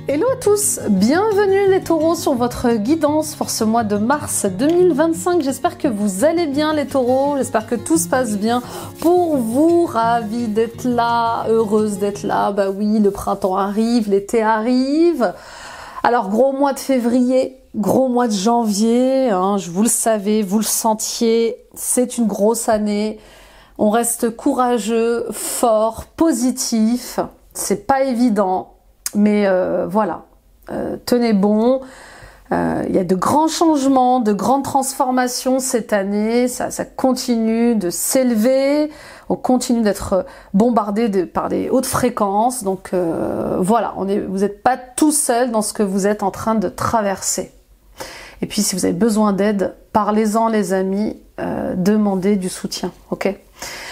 Hello à tous, bienvenue les taureaux sur votre guidance pour ce mois de mars 2025. J'espère que vous allez bien les taureaux, j'espère que tout se passe bien pour vous. Ravie d'être là, heureuse d'être là. Bah oui, le printemps arrive, l'été arrive. Alors gros mois de février, gros mois de janvier, hein, vous le savez, vous le sentiez, c'est une grosse année. On reste courageux, fort, positif, c'est pas évident. Mais voilà, tenez bon, il y a de grands changements, de grandes transformations cette année, ça continue de s'élever, on continue d'être bombardé par des hautes fréquences, donc voilà, vous n'êtes pas tout seul dans ce que vous êtes en train de traverser. Et puis si vous avez besoin d'aide, parlez-en les amis, demandez du soutien, ok?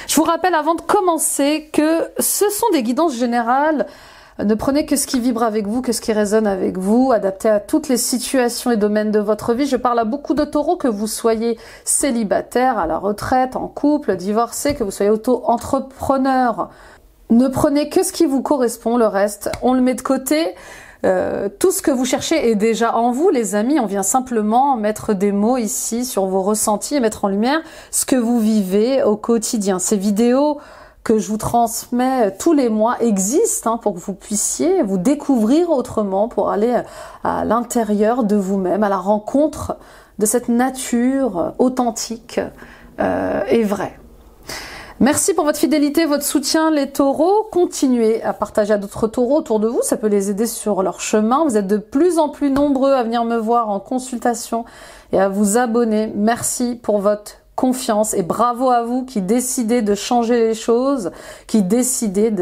Je vous rappelle avant de commencer que ce sont des guidances générales. Ne prenez que ce qui vibre avec vous, que ce qui résonne avec vous, adapté à toutes les situations et domaines de votre vie. Je parle à beaucoup de taureaux, que vous soyez célibataire, à la retraite, en couple, divorcé, que vous soyez auto-entrepreneur. Ne prenez que ce qui vous correspond, le reste, on le met de côté. Tout ce que vous cherchez est déjà en vous, les amis. On vient simplement mettre des mots ici sur vos ressentis et mettre en lumière ce que vous vivez au quotidien. Ces vidéos que je vous transmets tous les mois existent pour que vous puissiez vous découvrir autrement, pour aller à l'intérieur de vous-même, à la rencontre de cette nature authentique et vraie. Merci pour votre fidélité, votre soutien les taureaux. Continuez à partager à d'autres taureaux autour de vous, ça peut les aider sur leur chemin. Vous êtes de plus en plus nombreux à venir me voir en consultation et à vous abonner. Merci pour votre confiance et bravo à vous qui décidez de changer les choses, qui décidez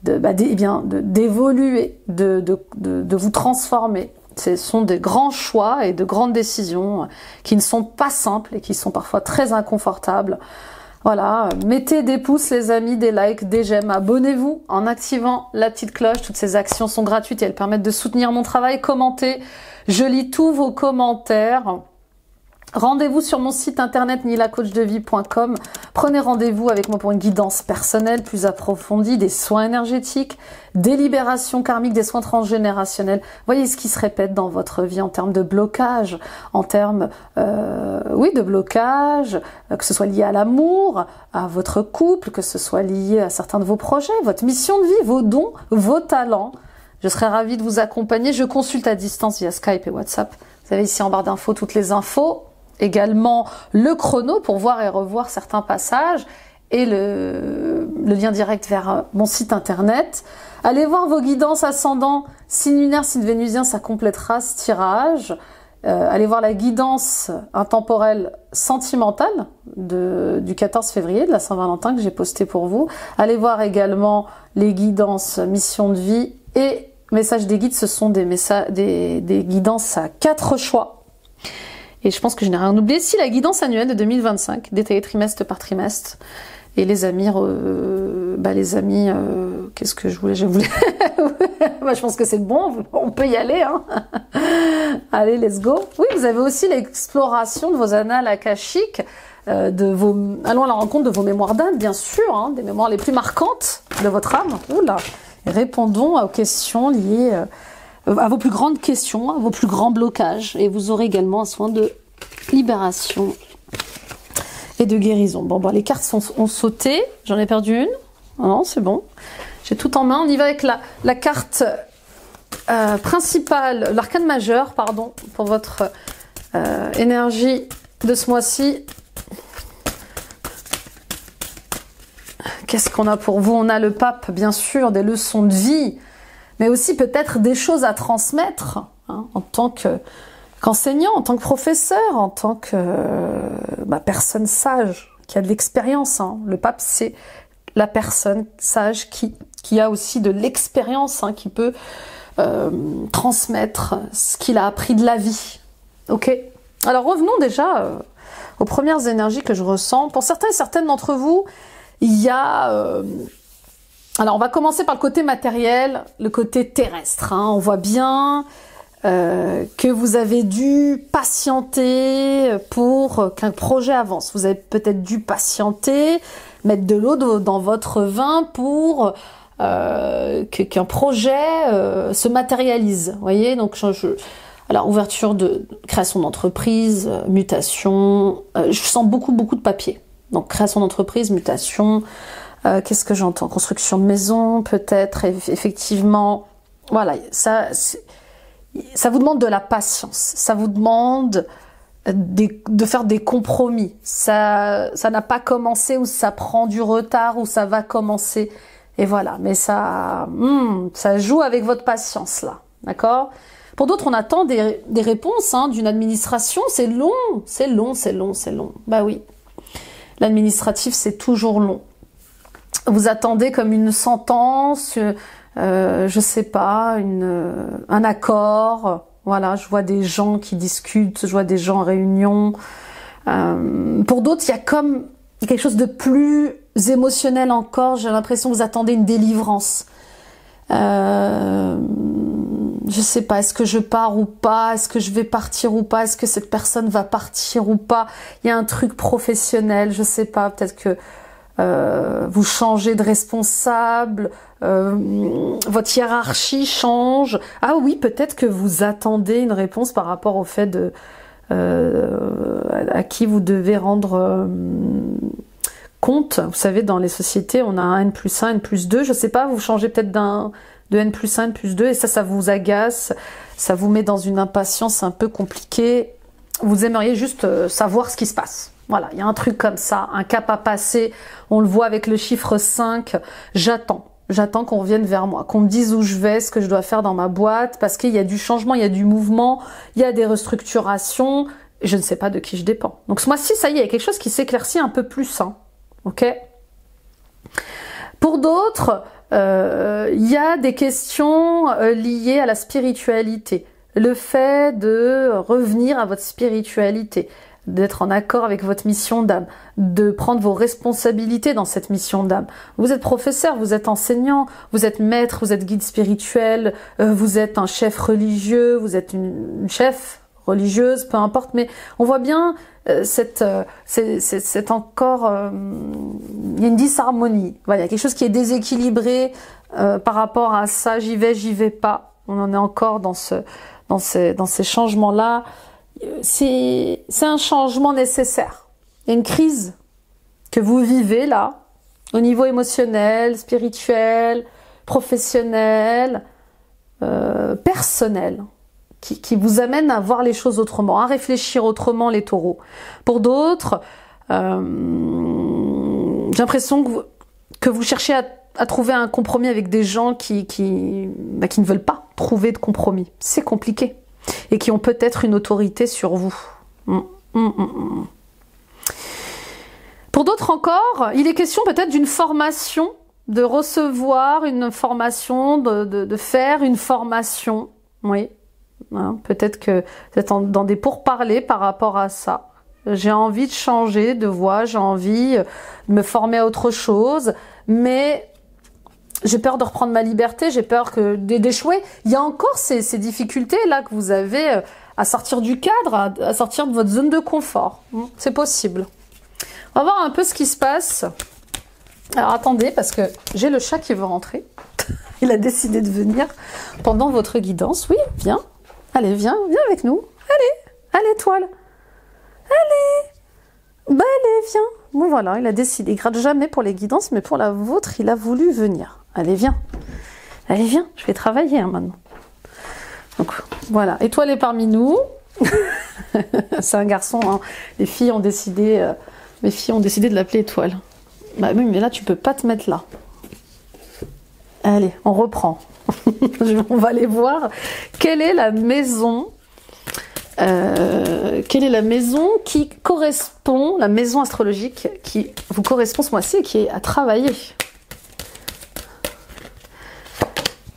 d'évoluer, de vous transformer. Ce sont des grands choix et de grandes décisions qui ne sont pas simples et qui sont parfois très inconfortables. Voilà, mettez des pouces les amis, des likes, des j'aime, abonnez-vous en activant la petite cloche. Toutes ces actions sont gratuites et elles permettent de soutenir mon travail. Commentez, je lis tous vos commentaires. Rendez-vous sur mon site internet nilacoachdevie.com. Prenez rendez-vous avec moi pour une guidance personnelle plus approfondie, des soins énergétiques, des libérations karmiques, des soins transgénérationnels. Voyez ce qui se répète dans votre vie en termes de blocage, en termes de blocage, que ce soit lié à l'amour, à votre couple, que ce soit lié à certains de vos projets, votre mission de vie, vos dons, vos talents. Je serais ravie de vous accompagner. Je consulte à distance via Skype et WhatsApp. Vous avez ici en barre d'infos toutes les infos. Également le chrono pour voir et revoir certains passages et le lien direct vers mon site internet. Allez voir vos guidances ascendant, signe lunaire, signe vénusien, ça complétera ce tirage. Allez voir la guidance intemporelle sentimentale du 14 février, de la Saint-Valentin que j'ai postée pour vous. Allez voir également les guidances mission de vie et messages des guides. Ce sont des guidances à 4 choix. Et je pense que je n'ai rien oublié. Si la guidance annuelle de 2025, détaillée trimestre par trimestre. Et les amis, qu'est-ce que je voulais je pense que c'est bon, on peut y aller. Hein. Allez, let's go. Oui, vous avez aussi l'exploration de vos annales akashiques, allons à la rencontre de vos mémoires d'âme, bien sûr, hein, des mémoires les plus marquantes de votre âme. Oula. Et répondons aux questions liées à vos plus grandes questions, à vos plus grands blocages. Et vous aurez également un soin de libération et de guérison. Bon, les cartes ont sauté. J'en ai perdu une. Non, c'est bon. J'ai tout en main. On y va avec la carte principale, l'arcane majeur, pardon, pour votre énergie de ce mois-ci. Qu'est-ce qu'on a pour vous? On a le pape, bien sûr, des leçons de vie, mais aussi peut-être des choses à transmettre en tant qu'enseignant, en tant que professeur, en tant que personne sage, qui a de l'expérience. Le pape, c'est la personne sage qui a aussi de l'expérience, qui peut transmettre ce qu'il a appris de la vie. Ok. Alors revenons déjà aux premières énergies que je ressens. Pour certains et certaines d'entre vous, il y a... Alors, on va commencer par le côté matériel, le côté terrestre. On voit bien que vous avez dû patienter pour qu'un projet avance. Vous avez peut-être dû patienter, mettre de l'eau dans votre vin pour qu'un projet se matérialise. Vous voyez, donc alors ouverture de création d'entreprise, mutation. Je sens beaucoup de papier. Donc création d'entreprise, mutation. Qu'est-ce que j'entends? Construction de maison, peut-être, effectivement. Voilà, ça vous demande de la patience. Ça vous demande de faire des compromis. Ça n'a pas commencé, ou ça prend du retard, ou ça va commencer. Et voilà, mais ça joue avec votre patience, là. D'accord? Pour d'autres, on attend des réponses d'une administration. C'est long. Bah oui. L'administratif, c'est toujours long. Vous attendez comme une sentence, je sais pas, un accord. Voilà, je vois des gens qui discutent, je vois des gens en réunion. Pour d'autres, il y a comme quelque chose de plus émotionnel encore. J'ai l'impression que vous attendez une délivrance. Je sais pas, est-ce que je pars ou pas? Est-ce que je vais partir ou pas? Est-ce que cette personne va partir ou pas? Il y a un truc professionnel, je sais pas, peut-être que vous changez de responsable, votre hiérarchie change. Ah oui, peut-être que vous attendez une réponse par rapport au fait à qui vous devez rendre compte. Vous savez, dans les sociétés, on a un N+1, N+2, je sais pas, vous changez peut-être de N+1, N+2, et ça vous agace, ça vous met dans une impatience un peu compliquée. Vous aimeriez juste savoir ce qui se passe. Voilà, il y a un truc comme ça, un cap à passer, on le voit avec le chiffre 5, j'attends qu'on revienne vers moi, qu'on me dise où je vais, ce que je dois faire dans ma boîte, parce qu'il y a du changement, il y a du mouvement, il y a des restructurations, je ne sais pas de qui je dépends. Donc ce mois-ci, ça y est, il y a quelque chose qui s'éclaircit un peu plus, ok? Pour d'autres, il y a des questions liées à la spiritualité, le fait de revenir à votre spiritualité, d'être en accord avec votre mission d'âme, de prendre vos responsabilités dans cette mission d'âme. Vous êtes professeur, vous êtes enseignant, vous êtes maître, vous êtes guide spirituel, vous êtes un chef religieux, vous êtes une chef religieuse, peu importe, mais on voit bien c'est encore il y a une disharmonie. Voilà, il y a quelque chose qui est déséquilibré par rapport à ça, j'y vais pas. On en est encore dans ces changements-là. C'est un changement nécessaire. Il y a une crise que vous vivez là, au niveau émotionnel, spirituel, professionnel, personnel, qui vous amène à voir les choses autrement, à réfléchir autrement, les taureaux. Pour d'autres, j'ai l'impression que vous cherchez à trouver un compromis avec des gens qui ne veulent pas trouver de compromis. C'est compliqué. Et qui ont peut-être une autorité sur vous. Pour d'autres encore, il est question peut-être d'une formation, de recevoir une formation, de faire une formation. Oui, peut-être que vous êtes dans des pourparlers par rapport à ça. J'ai envie de changer de voie, j'ai envie de me former à autre chose, mais j'ai peur de reprendre ma liberté, j'ai peur d'échouer. Il y a encore ces difficultés-là que vous avez à sortir du cadre, à sortir de votre zone de confort. C'est possible. On va voir un peu ce qui se passe. Alors attendez, parce que j'ai le chat qui veut rentrer. Il a décidé de venir pendant votre guidance. Oui, viens. Allez, viens avec nous. Allez, toile. Allez. Bah allez, viens. Bon voilà, il a décidé. Il gratte jamais pour les guidances, mais pour la vôtre, il a voulu venir. Allez, viens. Allez, viens. Je vais travailler maintenant. Donc, voilà. Étoile est parmi nous. C'est un garçon. Les filles ont décidé de l'appeler Étoile. Bah oui, mais là, tu peux pas te mettre là. Allez, on reprend. On va aller voir quelle est la maison... quelle est la maison qui correspond, la maison astrologique qui vous correspond ce mois-ci et qui est à travailler.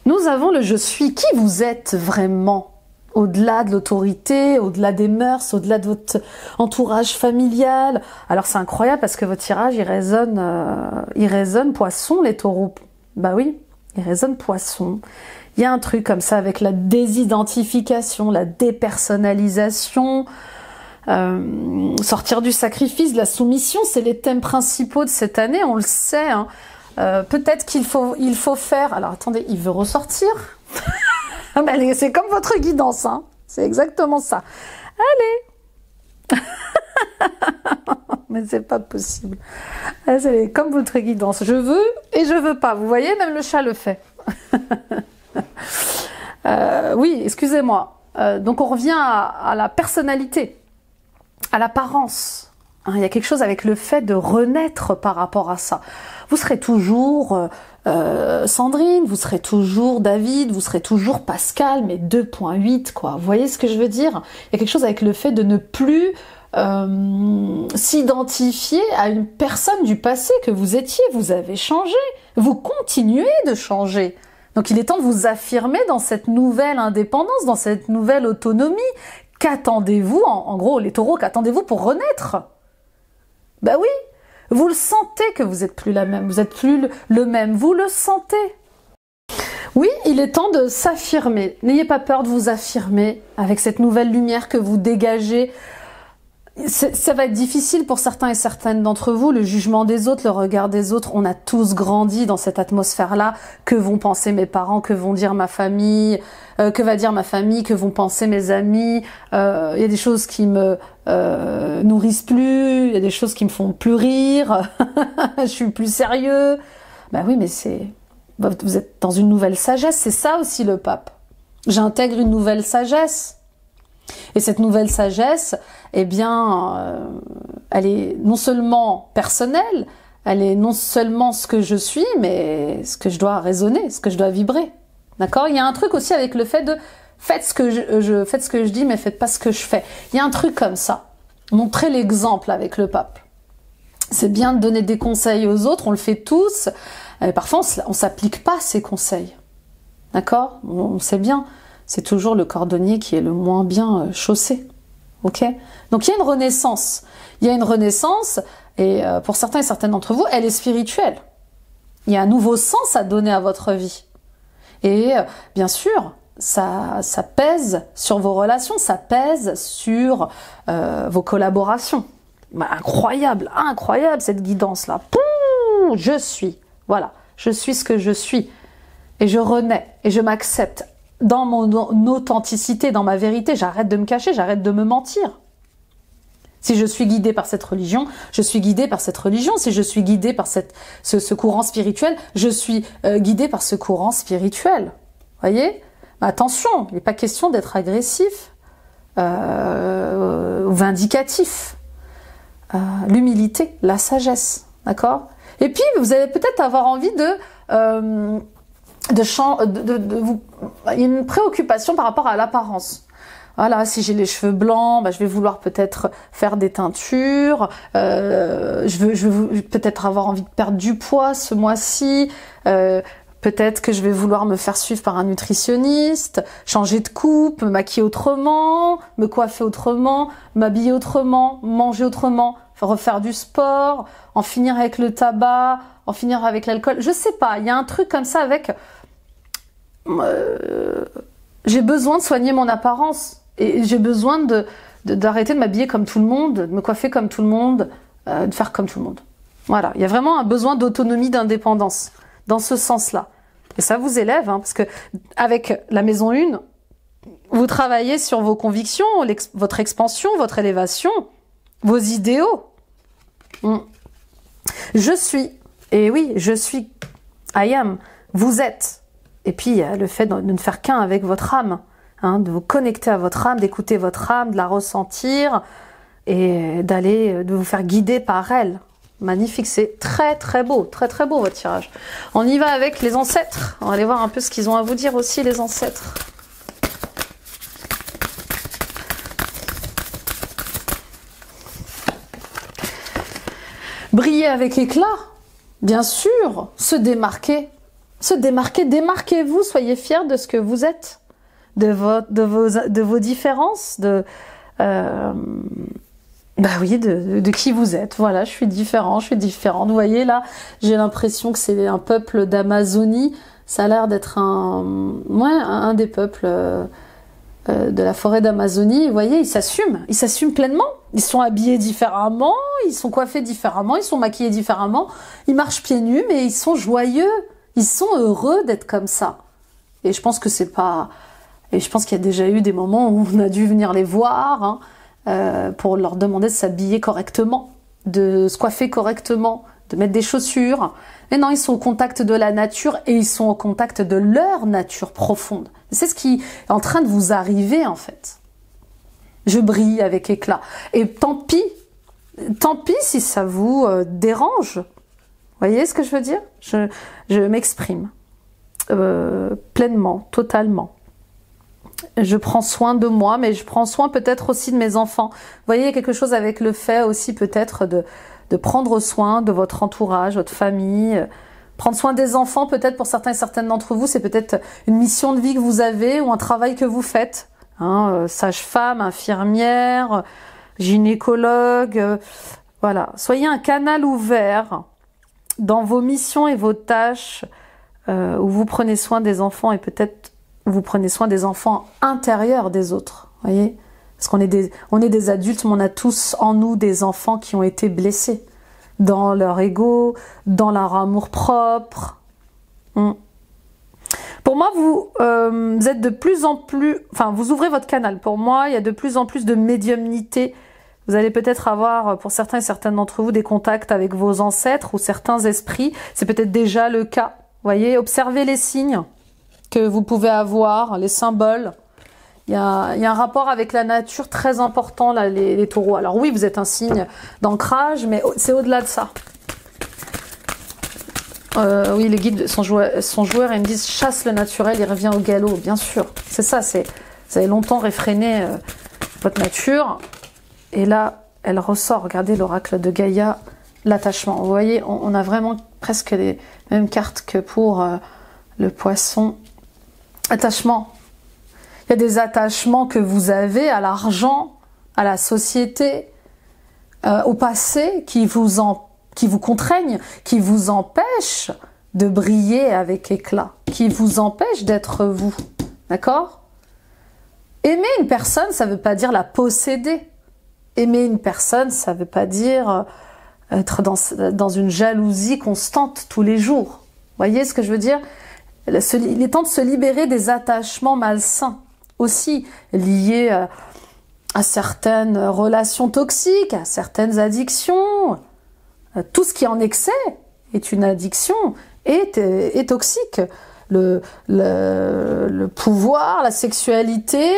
Nous avons le je suis. Qui vous êtes vraiment? Au-delà de l'autorité, au-delà des mœurs, au-delà de votre entourage familial. Alors c'est incroyable parce que votre tirage, il résonne poisson, les taureaux. Bah oui, il résonne poisson. Il y a un truc comme ça avec la désidentification, la dépersonnalisation, sortir du sacrifice, de la soumission, c'est les thèmes principaux de cette année, on le sait. Peut-être qu'il faut faire... Alors attendez, il veut ressortir. C'est comme votre guidance, hein. C'est exactement ça. Allez. Mais c'est pas possible. C'est comme votre guidance. Je veux et je veux pas. Vous voyez, même le chat le fait. Oui, excusez-moi. Donc on revient à la personnalité, à l'apparence. Hein, il y a quelque chose avec le fait de renaître par rapport à ça. Vous serez toujours Sandrine, vous serez toujours David, vous serez toujours Pascal, mais 2.8 quoi. Vous voyez ce que je veux dire? Il y a quelque chose avec le fait de ne plus s'identifier à une personne du passé que vous étiez. Vous avez changé, vous continuez de changer. Donc il est temps de vous affirmer dans cette nouvelle indépendance, dans cette nouvelle autonomie. Qu'attendez-vous, en gros les taureaux, qu'attendez-vous pour renaître? Ben oui, vous le sentez que vous n'êtes plus la même, vous n'êtes plus le même, vous le sentez. Oui, il est temps de s'affirmer. N'ayez pas peur de vous affirmer avec cette nouvelle lumière que vous dégagez. Ça va être difficile pour certains et certaines d'entre vous, le jugement des autres, le regard des autres. On a tous grandi dans cette atmosphère-là. Que vont penser mes parents? Que vont dire ma famille? Que va dire ma famille? Que vont penser mes amis? Il y a des choses qui me nourrissent plus. Il y a des choses qui me font plus rire. Je suis plus sérieux. Ben oui, mais vous êtes dans une nouvelle sagesse. C'est ça aussi le pape. J'intègre une nouvelle sagesse. Et cette nouvelle sagesse, eh bien, elle est non seulement personnelle, elle est non seulement ce que je suis, mais ce que je dois raisonner, ce que je dois vibrer. D'accord? Il y a un truc aussi avec le fait de faites ce que faites ce que je dis, mais faites pas ce que je fais. Il y a un truc comme ça. Montrez l'exemple avec le pape. C'est bien de donner des conseils aux autres, on le fait tous. Parfois, on s'applique pas ces conseils. D'accord? On sait bien. C'est toujours le cordonnier qui est le moins bien chaussé. Ok? Donc il y a une renaissance. Il y a une renaissance, et pour certains et certaines d'entre vous, elle est spirituelle. Il y a un nouveau sens à donner à votre vie. Et bien sûr, ça pèse sur vos relations, ça pèse sur vos collaborations. Bah, incroyable, incroyable cette guidance-là. Je suis, voilà, je suis ce que je suis. Et je renais, et je m'accepte. Dans mon authenticité, dans ma vérité, j'arrête de me cacher, j'arrête de me mentir. Si je suis guidée par cette religion, je suis guidée par cette religion. Si je suis guidée par ce courant spirituel, je suis guidée par ce courant spirituel. Voyez? Mais attention, il n'est pas question d'être agressif ou vindicatif. L'humilité, la sagesse, d'accord? Et puis, vous allez peut-être avoir envie il y a une préoccupation par rapport à l'apparence. Voilà, si j'ai les cheveux blancs, bah, je vais vouloir peut-être faire des teintures, je veux peut-être avoir envie de perdre du poids ce mois-ci, peut-être que je vais vouloir me faire suivre par un nutritionniste, changer de coupe, me maquiller autrement, me coiffer autrement, m'habiller autrement, manger autrement, refaire du sport, en finir avec le tabac, en finir avec l'alcool. Je sais pas, il y a un truc comme ça avec... j'ai besoin de soigner mon apparence. Et j'ai besoin d'arrêter de m'habiller comme tout le monde, de me coiffer comme tout le monde, de faire comme tout le monde. Voilà, il y a vraiment un besoin d'autonomie, d'indépendance, dans ce sens-là. Et ça vous élève, hein, parce que avec la maison 1, vous travaillez sur vos convictions, votre expansion, votre élévation, vos idéaux. Je suis, et oui, je suis, I am, vous êtes. Et puis, il y a le fait de ne faire qu'un avec votre âme. Hein, de vous connecter à votre âme, d'écouter votre âme, de la ressentir et de vous faire guider par elle. Magnifique, c'est très très beau votre tirage. On y va avec les ancêtres. On va aller voir un peu ce qu'ils ont à vous dire aussi, les ancêtres. Briller avec éclat, bien sûr, se démarquer, démarquez-vous, soyez fiers de ce que vous êtes. De vos différences, bah oui, de qui vous êtes. Voilà, je suis différente. Vous voyez là, j'ai l'impression que c'est un peuple d'Amazonie. Ça a l'air d'être un des peuples de la forêt d'Amazonie, vous voyez, ils s'assument pleinement. Ils sont habillés différemment, ils sont coiffés différemment, ils sont maquillés différemment, ils marchent pieds nus, mais ils sont joyeux, ils sont heureux d'être comme ça. Et je pense que c'est pas... Et je pense qu'il y a déjà eu des moments où on a dû venir les voir, hein, pour leur demander de s'habiller correctement, de se coiffer correctement, de mettre des chaussures. Mais non, ils sont au contact de la nature et ils sont au contact de leur nature profonde. C'est ce qui est en train de vous arriver, en fait. Je brille avec éclat. Et tant pis si ça vous dérange. Vous voyez ce que je veux dire? Je m'exprime pleinement, totalement. Je prends soin de moi, mais je prends soin peut-être aussi de mes enfants. Vous voyez, il y a quelque chose avec le fait aussi peut-être de prendre soin de votre entourage, votre famille. Prendre soin des enfants, peut-être pour certains et certaines d'entre vous, c'est peut-être une mission de vie que vous avez ou un travail que vous faites. Hein, sage-femme, infirmière, gynécologue, voilà. Soyez un canal ouvert dans vos missions et vos tâches où vous prenez soin des enfants et peut-être vous prenez soin des enfants intérieurs des autres, voyez? Parce qu'on est des adultes, mais on a tous en nous des enfants qui ont été blessés dans leur ego, dans leur amour-propre. Pour moi, vous êtes de plus en plus... Enfin, vous ouvrez votre canal. Pour moi, il y a de plus en plus de médiumnité. Vous allez peut-être avoir, pour certains et certaines d'entre vous, des contacts avec vos ancêtres ou certains esprits. C'est peut-être déjà le cas. Vous voyez, observez les signes que vous pouvez avoir, les symboles. Il y a un rapport avec la nature très important, là, les taureaux. Alors oui, vous êtes un signe d'ancrage, mais c'est au-delà de ça. Oui, les guides sont joueurs et ils me disent « chasse le naturel, il revient au galop ». Bien sûr, c'est ça, vous avez longtemps réfréné votre nature. Et là, elle ressort. Regardez l'oracle de Gaïa, l'attachement. Vous voyez, on a vraiment presque les mêmes cartes que pour le poisson. Attachement. Il y a des attachements que vous avez à l'argent, à la société, au passé, qui vous contraignent, qui vous empêchent de briller avec éclat, qui vous empêchent d'être vous. D'accord? Aimer une personne, ça ne veut pas dire la posséder. Aimer une personne, ça ne veut pas dire être dans une jalousie constante tous les jours. Vous voyez ce que je veux dire? Il est temps de se libérer des attachements malsains, aussi liés à certaines relations toxiques, à certaines addictions. Tout ce qui est en excès est une addiction, est toxique. Le pouvoir, la sexualité,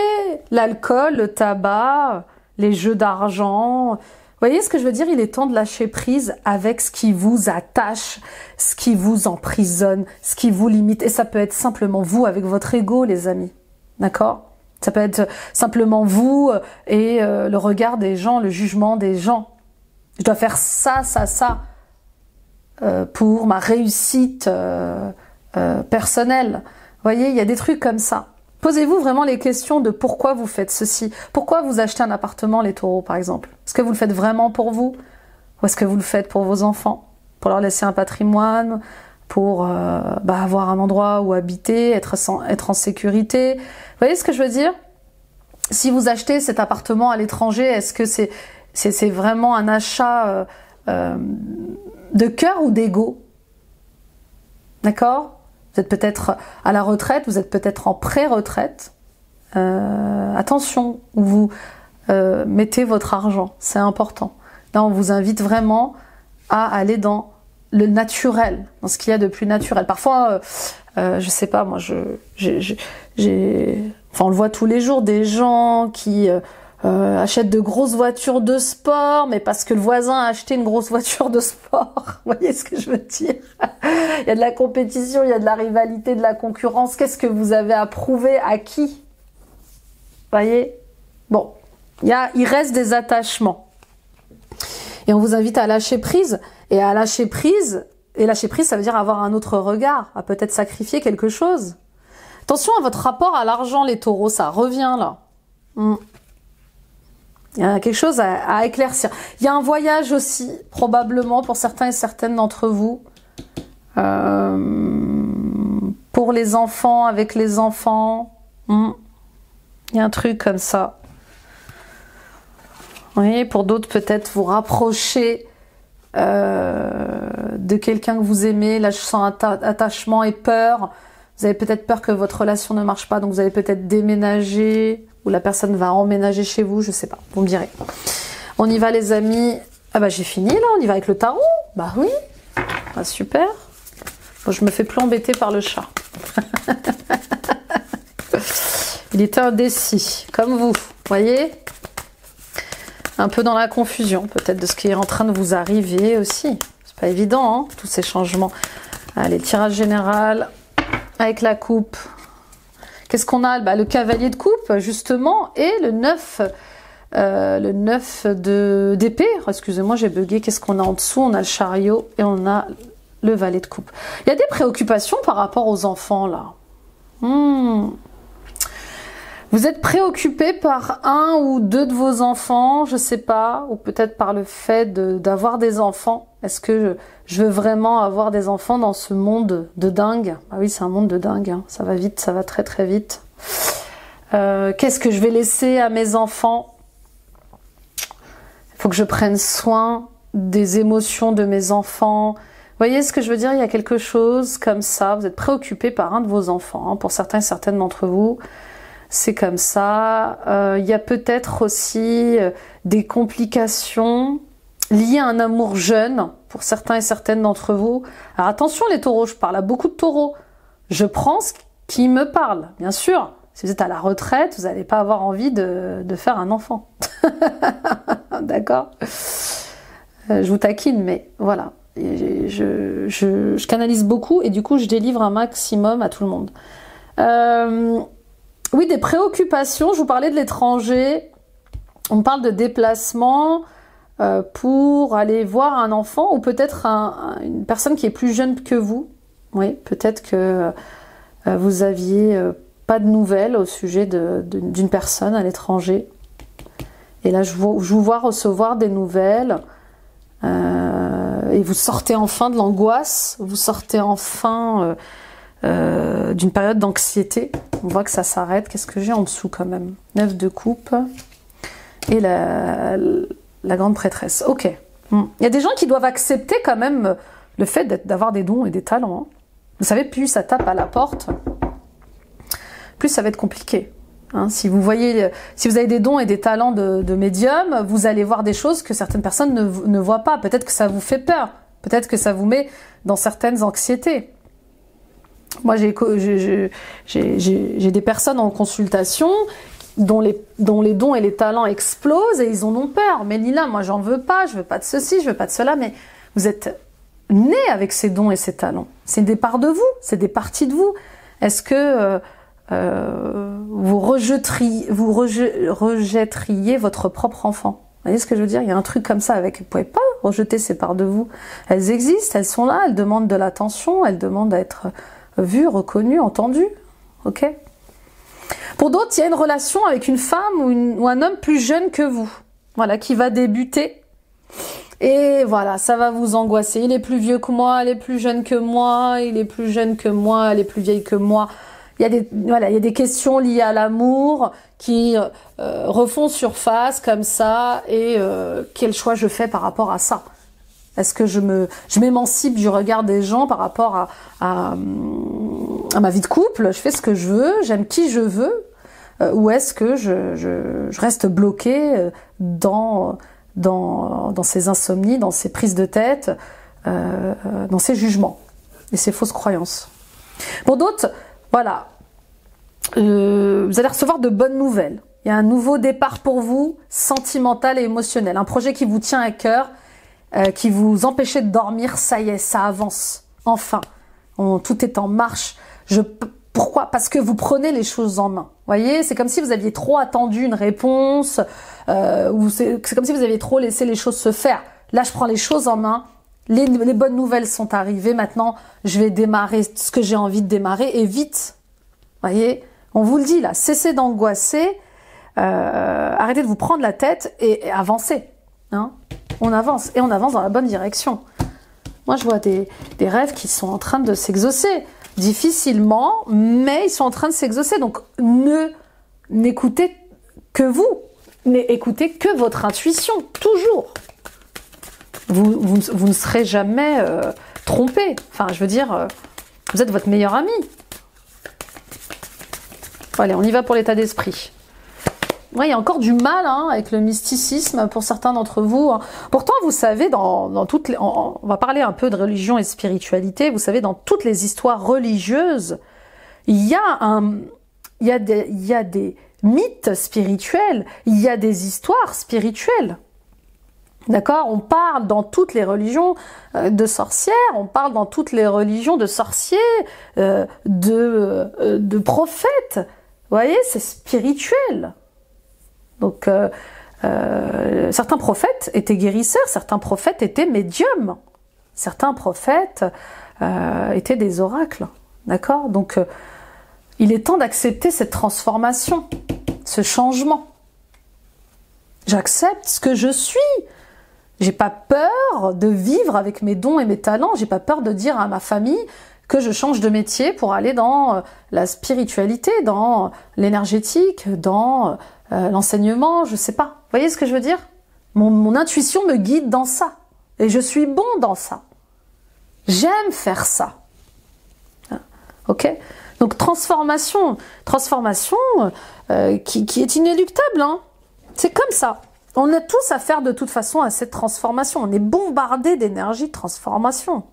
l'alcool, le tabac, les jeux d'argent. Vous voyez ce que je veux dire? Il est temps de lâcher prise avec ce qui vous attache, ce qui vous emprisonne, ce qui vous limite. Et ça peut être simplement vous avec votre ego, les amis. D'accord? Ça peut être simplement vous et le regard des gens, le jugement des gens. Je dois faire ça, ça, ça pour ma réussite personnelle. Vous voyez, il y a des trucs comme ça. Posez-vous vraiment les questions de pourquoi vous faites ceci. Pourquoi vous achetez un appartement, les taureaux, par exemple? Est-ce que vous le faites vraiment pour vous? Ou est-ce que vous le faites pour vos enfants? Pour leur laisser un patrimoine? Pour avoir un endroit où habiter, être en sécurité? Vous voyez ce que je veux dire? Si vous achetez cet appartement à l'étranger, est-ce que c'est vraiment un achat de cœur ou d'ego? D'accord? Vous êtes peut-être à la retraite, vous êtes peut-être en pré-retraite. Attention où vous mettez votre argent, c'est important. Là, on vous invite vraiment à aller dans le naturel, dans ce qu'il y a de plus naturel. Parfois, je sais pas, moi, on le voit tous les jours, des gens qui achètent de grosses voitures de sport, mais parce que le voisin a acheté une grosse voiture de sport. Vous voyez ce que je veux dire? Il y a de la compétition, il y a de la rivalité, de la concurrence. Qu'est-ce que vous avez à prouver à qui? Vous voyez? Bon, il reste des attachements. Et on vous invite à lâcher prise. Et lâcher prise, ça veut dire avoir un autre regard, à peut-être sacrifier quelque chose. Attention à votre rapport à l'argent, les taureaux, ça revient là. Il y a quelque chose à éclaircir. Il y a un voyage aussi, probablement, pour certains et certaines d'entre vous. Pour les enfants, avec les enfants. Il Il y a un truc comme ça. Oui, pour d'autres, peut-être vous rapprocher de quelqu'un que vous aimez. Là, je sens attachement et peur. Vous avez peut-être peur que votre relation ne marche pas, donc vous allez peut-être déménager, ou la personne va emménager chez vous, je sais pas, vous me direz. On y va les amis. Ah bah j'ai fini là, on y va avec le tarot. Bah oui, ah, super. Bon, je me fais plus embêter par le chat. Il était indécis, comme vous, voyez, un peu dans la confusion, peut-être de ce qui est en train de vous arriver aussi. C'est pas évident, hein, tous ces changements. Allez, tirage général, avec la coupe. Qu'est-ce qu'on a? Bah, le cavalier de coupe, justement, et le 9 d'épée. Excusez-moi, j'ai bugué. Qu'est-ce qu'on a en dessous? On a le chariot et on a le valet de coupe. Il y a des préoccupations par rapport aux enfants, là. Vous êtes préoccupé par un ou deux de vos enfants, je sais pas, ou peut-être par le fait d'avoir des enfants. Est-ce que je veux vraiment avoir des enfants dans ce monde de dingue? Ah oui, c'est un monde de dingue, hein. Ça va vite, ça va très très vite. Qu'est-ce que je vais laisser à mes enfants? Il faut que je prenne soin des émotions de mes enfants. Vous voyez ce que je veux dire? Il y a quelque chose comme ça. Vous êtes préoccupé par un de vos enfants, hein. Pour certains et certaines d'entre vous, c'est comme ça. Il y a peut-être aussi des complications liées à un amour jeune, pour certains et certaines d'entre vous. Alors attention les taureaux, je parle à beaucoup de taureaux. Je prends ce qui me parle, bien sûr. Si vous êtes à la retraite, vous n'allez pas avoir envie de faire un enfant. D'accord? Je vous taquine, mais voilà. Je canalise beaucoup et du coup, je délivre un maximum à tout le monde. Oui, des préoccupations. Je vous parlais de l'étranger. On parle de déplacement pour aller voir un enfant ou peut-être une personne qui est plus jeune que vous. Oui, peut-être que vous aviez pas de nouvelles au sujet d'une personne à l'étranger. Et là, je vous vois recevoir des nouvelles. Et vous sortez enfin de l'angoisse. Vous sortez enfin d'une période d'anxiété. On voit que ça s'arrête. Qu'est-ce que j'ai en dessous quand même? 9 de coupe et la grande prêtresse. Ok. Il y a des gens qui doivent accepter quand même le fait d'avoir des dons et des talents. Hein. Vous savez, plus ça tape à la porte, plus ça va être compliqué. Hein. Si vous avez des dons et des talents de médium, vous allez voir des choses que certaines personnes ne voient pas. Peut-être que ça vous fait peur. Peut-être que ça vous met dans certaines anxiétés. Moi, j'ai des personnes en consultation dont les dons et les talents explosent et ils en ont peur. Mais Lila, moi, j'en veux pas. Je veux pas de ceci, je veux pas de cela. Mais vous êtes né avec ces dons et ces talents. C'est des parts de vous. C'est des parties de vous. Est-ce que vous rejetteriez votre propre enfant? Vous voyez ce que je veux dire? Il y a un truc comme ça avec... Vous pouvez pas rejeter ces parts de vous. Elles existent, elles sont là, elles demandent de l'attention, elles demandent à être vues, reconnues, entendues. Ok? Pour d'autres, il y a une relation avec une femme ou un homme plus jeune que vous. Voilà, qui va débuter. Et voilà, ça va vous angoisser. Il est plus vieux que moi, elle est plus jeune que moi, il est plus jeune que moi, elle est plus vieille que moi. Il y a des questions liées à l'amour qui refont surface comme ça. Et quel choix je fais par rapport à ça? Est-ce que je m'émancipe du regard des gens par rapport à ma vie de couple? Je fais ce que je veux, j'aime qui je veux, ou est-ce que je reste bloquée dans ces insomnies, dans ces prises de tête, dans ces jugements et ces fausses croyances? Pour d'autres, voilà, vous allez recevoir de bonnes nouvelles. Il y a un nouveau départ pour vous, sentimental et émotionnel. Un projet qui vous tient à cœur, qui vous empêchait de dormir, ça y est, ça avance. Enfin, tout est en marche. Pourquoi? Parce que vous prenez les choses en main. Vous voyez, c'est comme si vous aviez trop attendu une réponse, ou c'est comme si vous aviez trop laissé les choses se faire. Là, je prends les choses en main. Les bonnes nouvelles sont arrivées. Maintenant, je vais démarrer ce que j'ai envie de démarrer et vite. Vous voyez, on vous le dit là, cessez d'angoisser, arrêtez de vous prendre la tête et avancez. Hein, on avance et on avance dans la bonne direction. Moi, je vois des rêves qui sont en train de s'exaucer. Difficilement, mais ils sont en train de s'exaucer. Donc, ne n'écoutez que vous. N'écoutez que votre intuition, toujours. Vous ne serez jamais trompé. Enfin, je veux dire, vous êtes votre meilleur ami. Allez, on y va pour l'état d'esprit. Ouais, il y a encore du mal hein, avec le mysticisme pour certains d'entre vous. Pourtant, vous savez, dans toutes les, on va parler un peu de religion et de spiritualité. Vous savez, dans toutes les histoires religieuses, il y a des mythes spirituels, il y a des histoires spirituelles. D'accord? On parle dans toutes les religions de sorcières, on parle dans toutes les religions de sorciers, de prophètes. Vous voyez, c'est spirituel. Donc, certains prophètes étaient guérisseurs, certains prophètes étaient médiums, certains prophètes étaient des oracles. D'accord? Donc, il est temps d'accepter cette transformation, ce changement. J'accepte ce que je suis. J'ai pas peur de vivre avec mes dons et mes talents. J'ai pas peur de dire à ma famille que je change de métier pour aller dans la spiritualité, dans l'énergétique, dans l'enseignement, je sais pas. Vous voyez ce que je veux dire? Mon intuition me guide dans ça. Et je suis bon dans ça. J'aime faire ça. Ok? Donc transformation qui est inéluctable. Hein. C'est comme ça. On a tous à faire de toute façon à cette transformation. On est bombardé d'énergie de transformation.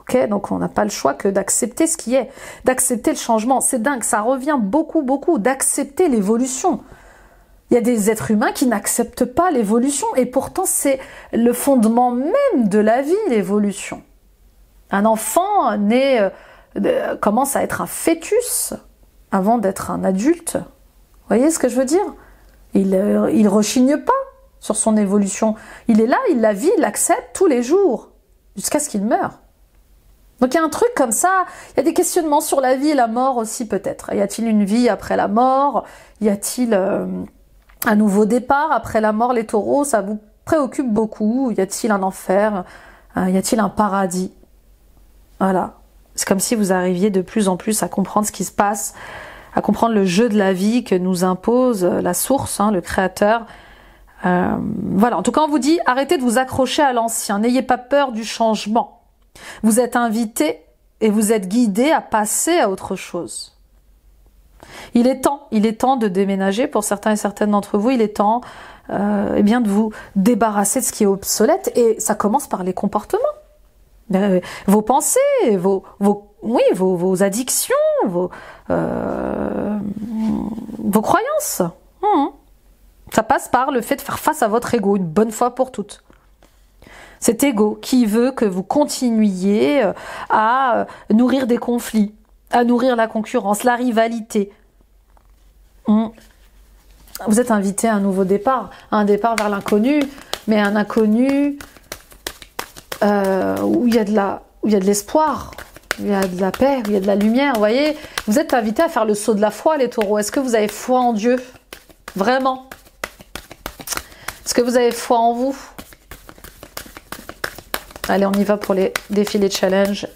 Ok, donc on n'a pas le choix que d'accepter ce qui est, d'accepter le changement. C'est dingue, ça revient beaucoup, d'accepter l'évolution. Il y a des êtres humains qui n'acceptent pas l'évolution et pourtant c'est le fondement même de la vie, l'évolution. Un enfant né commence à être un fœtus avant d'être un adulte. Vous voyez ce que je veux dire? Il rechigne pas sur son évolution. Il est là, il la vit, il l'accepte tous les jours, jusqu'à ce qu'il meure. Donc il y a un truc comme ça, il y a des questionnements sur la vie et la mort aussi peut-être. Y a-t-il une vie après la mort? Y a-t-il un nouveau départ après la mort? Les taureaux, ça vous préoccupe beaucoup. Y a-t-il un enfer? Y a-t-il un paradis? Voilà. C'est comme si vous arriviez de plus en plus à comprendre ce qui se passe, à comprendre le jeu de la vie que nous impose la source, hein, le créateur. Voilà, en tout cas on vous dit, arrêtez de vous accrocher à l'ancien, n'ayez pas peur du changement. Vous êtes invité et vous êtes guidé à passer à autre chose. Il est temps de déménager pour certains et certaines d'entre vous, il est temps eh bien de vous débarrasser de ce qui est obsolète et ça commence par les comportements. Vos pensées, vos addictions, vos croyances. Ça passe par le fait de faire face à votre ego une bonne fois pour toutes. Cet ego qui veut que vous continuiez à nourrir des conflits, à nourrir la concurrence, la rivalité. Vous êtes invité à un nouveau départ, à un départ vers l'inconnu, mais un inconnu où il y a de l'espoir, où il y a de la paix, où il y a de la lumière. Vous voyez, vous êtes invité à faire le saut de la foi, les taureaux. Est-ce que vous avez foi en Dieu? Vraiment? Est-ce que vous avez foi en vous? Allez, on y va pour les défilés challenge.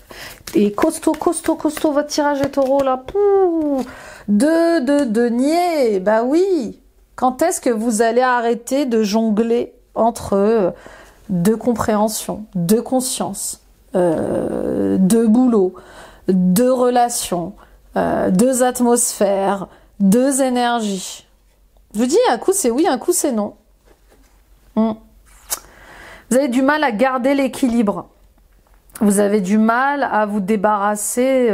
Et costaud votre tirage les taureaux là. Pouh, deux de denier. Bah oui. Quand est-ce que vous allez arrêter de jongler entre deux compréhensions, deux consciences, deux boulots, deux relations, deux atmosphères, deux énergies? Je vous dis, un coup c'est oui, un coup c'est non. Vous avez du mal à garder l'équilibre. Vous avez du mal à vous débarrasser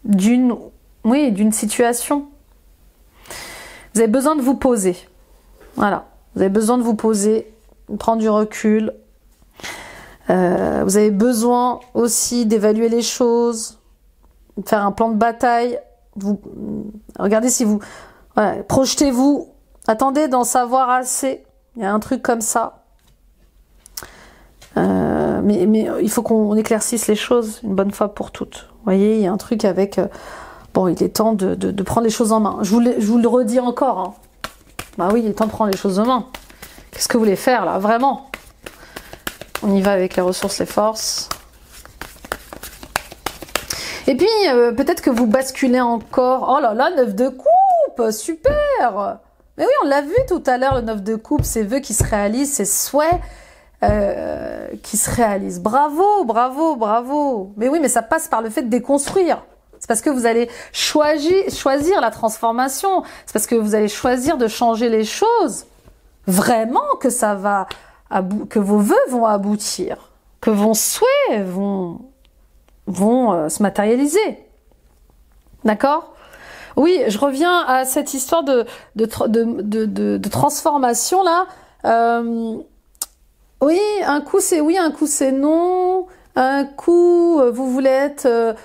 d'une situation. Vous avez besoin de vous poser. Voilà. Vous avez besoin de vous poser, prendre du recul. Vous avez besoin aussi d'évaluer les choses, de faire un plan de bataille. Regardez si vous... Voilà, projetez-vous. Attendez d'en savoir assez. Il y a un truc comme ça. Mais il faut qu'on éclaircisse les choses une bonne fois pour toutes. Vous voyez, il y a un truc avec... bon, il est temps de prendre les choses en main. Je vous le redis encore. Hein. Bah oui, il est temps de prendre les choses en main. Qu'est-ce que vous voulez faire là, vraiment? On y va avec les ressources, les forces. Et puis, peut-être que vous basculez encore... Oh là là, 9 de coupe! coupe, super. Mais oui, on l'a vu tout à l'heure, le 9 de coupe, ces vœux qui se réalisent, ces souhaits qui se réalisent. Bravo, bravo, bravo. Mais oui, mais ça passe par le fait de déconstruire. C'est parce que vous allez choisir la transformation. C'est parce que vous allez choisir de changer les choses. Vraiment que ça va, que vos vœux vont aboutir, que vos souhaits vont se matérialiser. D'accord ? Oui, je reviens à cette histoire de transformation là. Oui, un coup c'est oui, un coup c'est non. Un coup vous voulez être,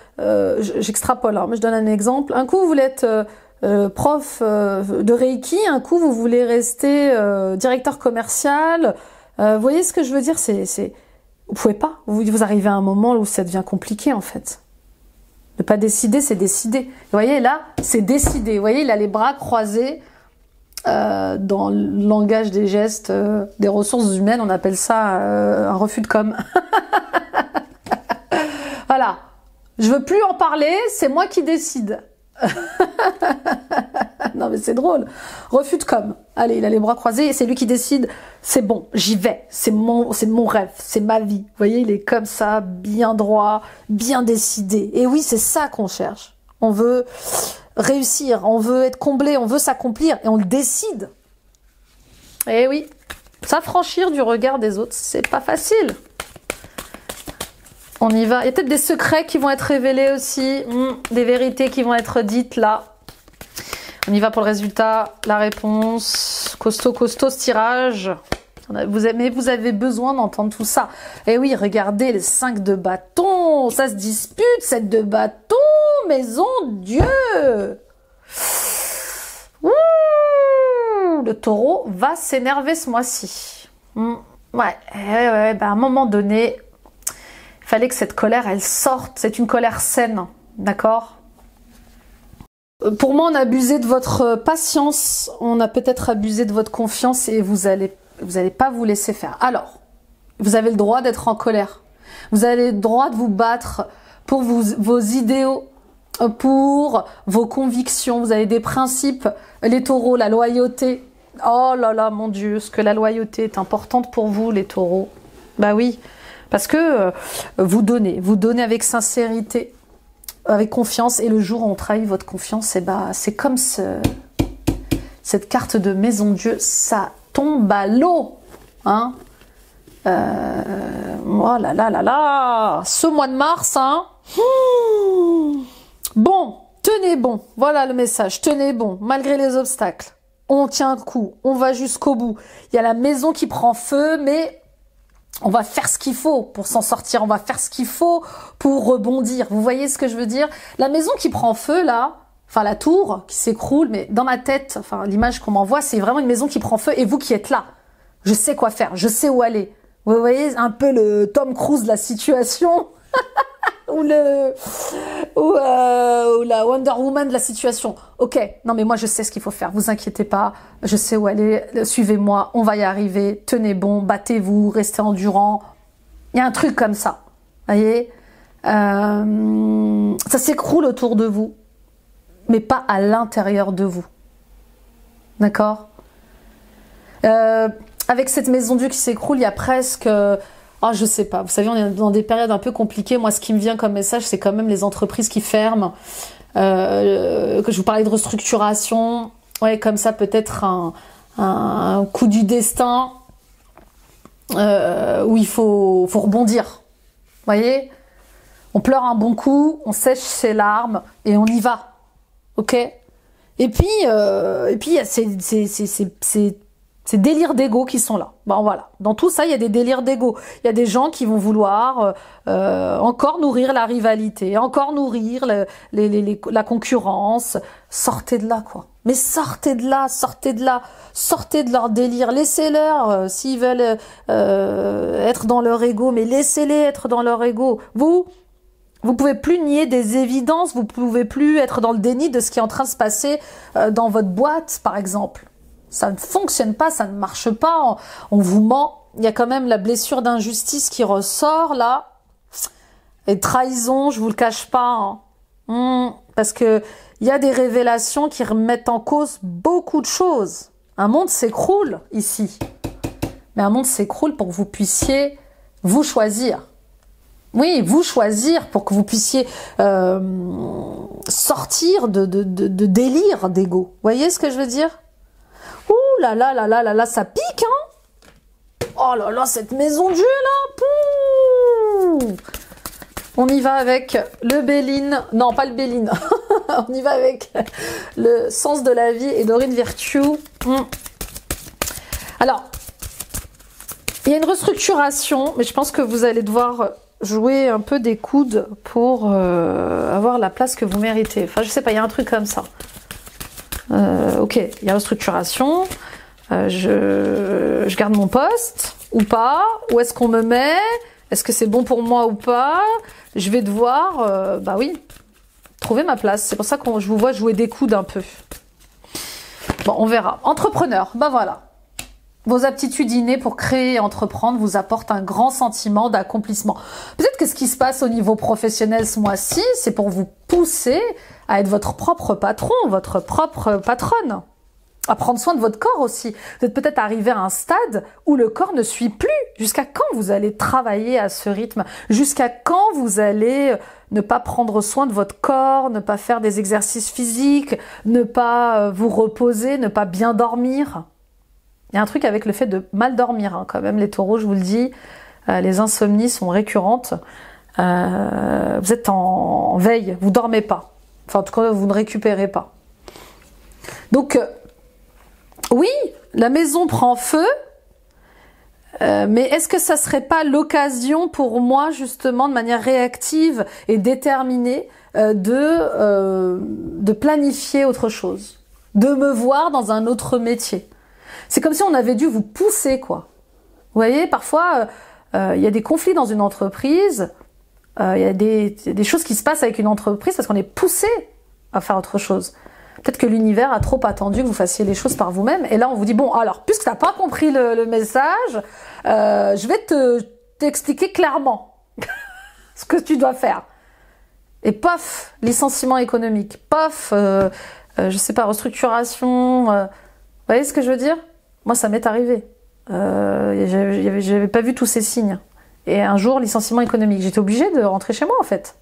j'extrapole, hein, mais je donne un exemple. Un coup vous voulez être prof de Reiki, un coup vous voulez rester directeur commercial. Vous voyez ce que je veux dire ? Vous pouvez pas. Vous arrivez à un moment où ça devient compliqué en fait. Ne pas décider, c'est décider. Vous voyez, là, c'est décider. Vous voyez, il a les bras croisés dans le langage des gestes, des ressources humaines. On appelle ça un refus de com'. Voilà. Je veux plus en parler, c'est moi qui décide. Non, mais c'est drôle. Refus de com'. Allez, il a les bras croisés et c'est lui qui décide. C'est bon, j'y vais. C'est mon rêve, c'est ma vie. Vous voyez, il est comme ça, bien droit, bien décidé. Et oui, c'est ça qu'on cherche. On veut réussir, on veut être comblé, on veut s'accomplir et on le décide. Et oui, s'affranchir du regard des autres, c'est pas facile. On y va. Il y a peut-être des secrets qui vont être révélés aussi, des vérités qui vont être dites là. On y va pour le résultat, la réponse. Costaud, costaud ce tirage. Mais vous avez besoin d'entendre tout ça. Et oui, regardez les 5 de bâton. Ça se dispute, 7 de bâton. Maison Dieu. Ouh, le taureau va s'énerver ce mois-ci. Ouais, à un moment donné, il fallait que cette colère, elle sorte. C'est une colère saine, d'accord ? Pour moi, on a abusé de votre patience, on a peut-être abusé de votre confiance et vous allez pas vous laisser faire. Alors, vous avez le droit d'être en colère. Vous avez le droit de vous battre pour vos idéaux, pour vos convictions. Vous avez des principes, les taureaux, la loyauté. Oh là là, mon Dieu, ce que la loyauté est importante pour vous, les taureaux. Bah oui, parce que vous donnez avec sincérité, avec confiance, et le jour où on trahit votre confiance, et bah, c'est comme cette carte de Maison Dieu, ça tombe à l'eau, hein. Oh là là là là, ce mois de mars, hein. Bon, tenez bon, voilà le message, tenez bon, malgré les obstacles, on tient le coup, on va jusqu'au bout. Il y a la maison qui prend feu, mais on va faire ce qu'il faut pour s'en sortir, on va faire ce qu'il faut pour rebondir. Vous voyez ce que je veux dire? La maison qui prend feu, là, enfin la tour qui s'écroule, mais dans ma tête, enfin l'image qu'on m'envoie, c'est vraiment une maison qui prend feu et vous qui êtes là. Je sais quoi faire, je sais où aller. Vous voyez un peu le Tom Cruise de la situation ou la Wonder Woman de la situation. Ok, non mais moi je sais ce qu'il faut faire, vous inquiétez pas, je sais où aller, suivez-moi, on va y arriver, tenez bon, battez-vous, restez endurant. Il y a un truc comme ça, voyez, ça s'écroule autour de vous, mais pas à l'intérieur de vous. D'accord? Avec cette maison Dieu qui s'écroule, il y a presque... Oh, je sais pas, vous savez, on est dans des périodes un peu compliquées. Moi, ce qui me vient comme message, c'est quand même les entreprises qui ferment. Que je vous parlais de restructuration. Ouais, comme ça, peut-être un coup du destin où il faut rebondir. Vous voyez? On pleure un bon coup, on sèche ses larmes et on y va. Ok? Et puis, il y a ces délires d'ego qui sont là. Bon, voilà. Dans tout ça, il y a des délires d'ego. Il y a des gens qui vont vouloir encore nourrir la rivalité, encore nourrir la concurrence. Sortez de là, quoi. Mais sortez de là, sortez de là. Sortez de leur délire. Laissez-leur, s'ils veulent être dans leur ego, mais laissez-les être dans leur ego. Vous pouvez plus nier des évidences, vous pouvez plus être dans le déni de ce qui est en train de se passer dans votre boîte, par exemple. Ça ne fonctionne pas, ça ne marche pas, on vous ment. Il y a quand même la blessure d'injustice qui ressort là. Et trahison, je vous le cache pas. Hein. parce que il y a des révélations qui remettent en cause beaucoup de choses. Un monde s'écroule ici. Mais un monde s'écroule pour que vous puissiez vous choisir. Oui, vous choisir pour que vous puissiez sortir de délire d'ego. Vous voyez ce que je veux dire? Ouh là là là là là là, ça pique, hein? Oh là là, cette maison de Dieu là! Pouh. On y va avec le Béline. Non, pas le Béline. On y va avec le sens de la vie et Dorine Virtue. Alors, il y a une restructuration, mais je pense que vous allez devoir jouer un peu des coudes pour avoir la place que vous méritez. Enfin, je sais pas, il y a un truc comme ça. Ok, il y a restructuration. Je garde mon poste ou pas? Où est-ce qu'on me met? Est-ce que c'est bon pour moi ou pas? Je vais devoir, bah oui, trouver ma place. C'est pour ça que je vous vois jouer des coudes un peu. Bon, on verra. Entrepreneur, bah voilà. Vos aptitudes innées pour créer et entreprendre vous apportent un grand sentiment d'accomplissement. Peut-être que ce qui se passe au niveau professionnel ce mois-ci, c'est pour vous pousser à être votre propre patron, votre propre patronne. À prendre soin de votre corps aussi. Vous êtes peut-être arrivé à un stade où le corps ne suit plus. Jusqu'à quand vous allez travailler à ce rythme? Jusqu'à quand vous allez ne pas prendre soin de votre corps, ne pas faire des exercices physiques, ne pas vous reposer, ne pas bien dormir? Il y a un truc avec le fait de mal dormir, hein, quand même, les taureaux, je vous le dis. Les insomnies sont récurrentes. Vous êtes en veille, vous dormez pas. Enfin, en tout cas, vous ne récupérez pas. Donc, oui, la maison prend feu, mais est-ce que ça serait pas l'occasion pour moi, justement, de manière réactive et déterminée, de planifier autre chose, de me voir dans un autre métier? C'est comme si on avait dû vous pousser, quoi. Vous voyez, parfois, il y a des conflits dans une entreprise, il y a des choses qui se passent avec une entreprise parce qu'on est poussé à faire autre chose. Peut-être que l'univers a trop attendu que vous fassiez les choses par vous-même. Et là, on vous dit, bon, alors, puisque tu n'as pas compris le message, je vais t'expliquer clairement ce que tu dois faire. Et paf, licenciement économique. Paf, je sais pas, restructuration. Vous voyez ce que je veux dire? Moi, ça m'est arrivé. J'avais pas vu tous ces signes. Et un jour, licenciement économique. J'étais obligée de rentrer chez moi, en fait.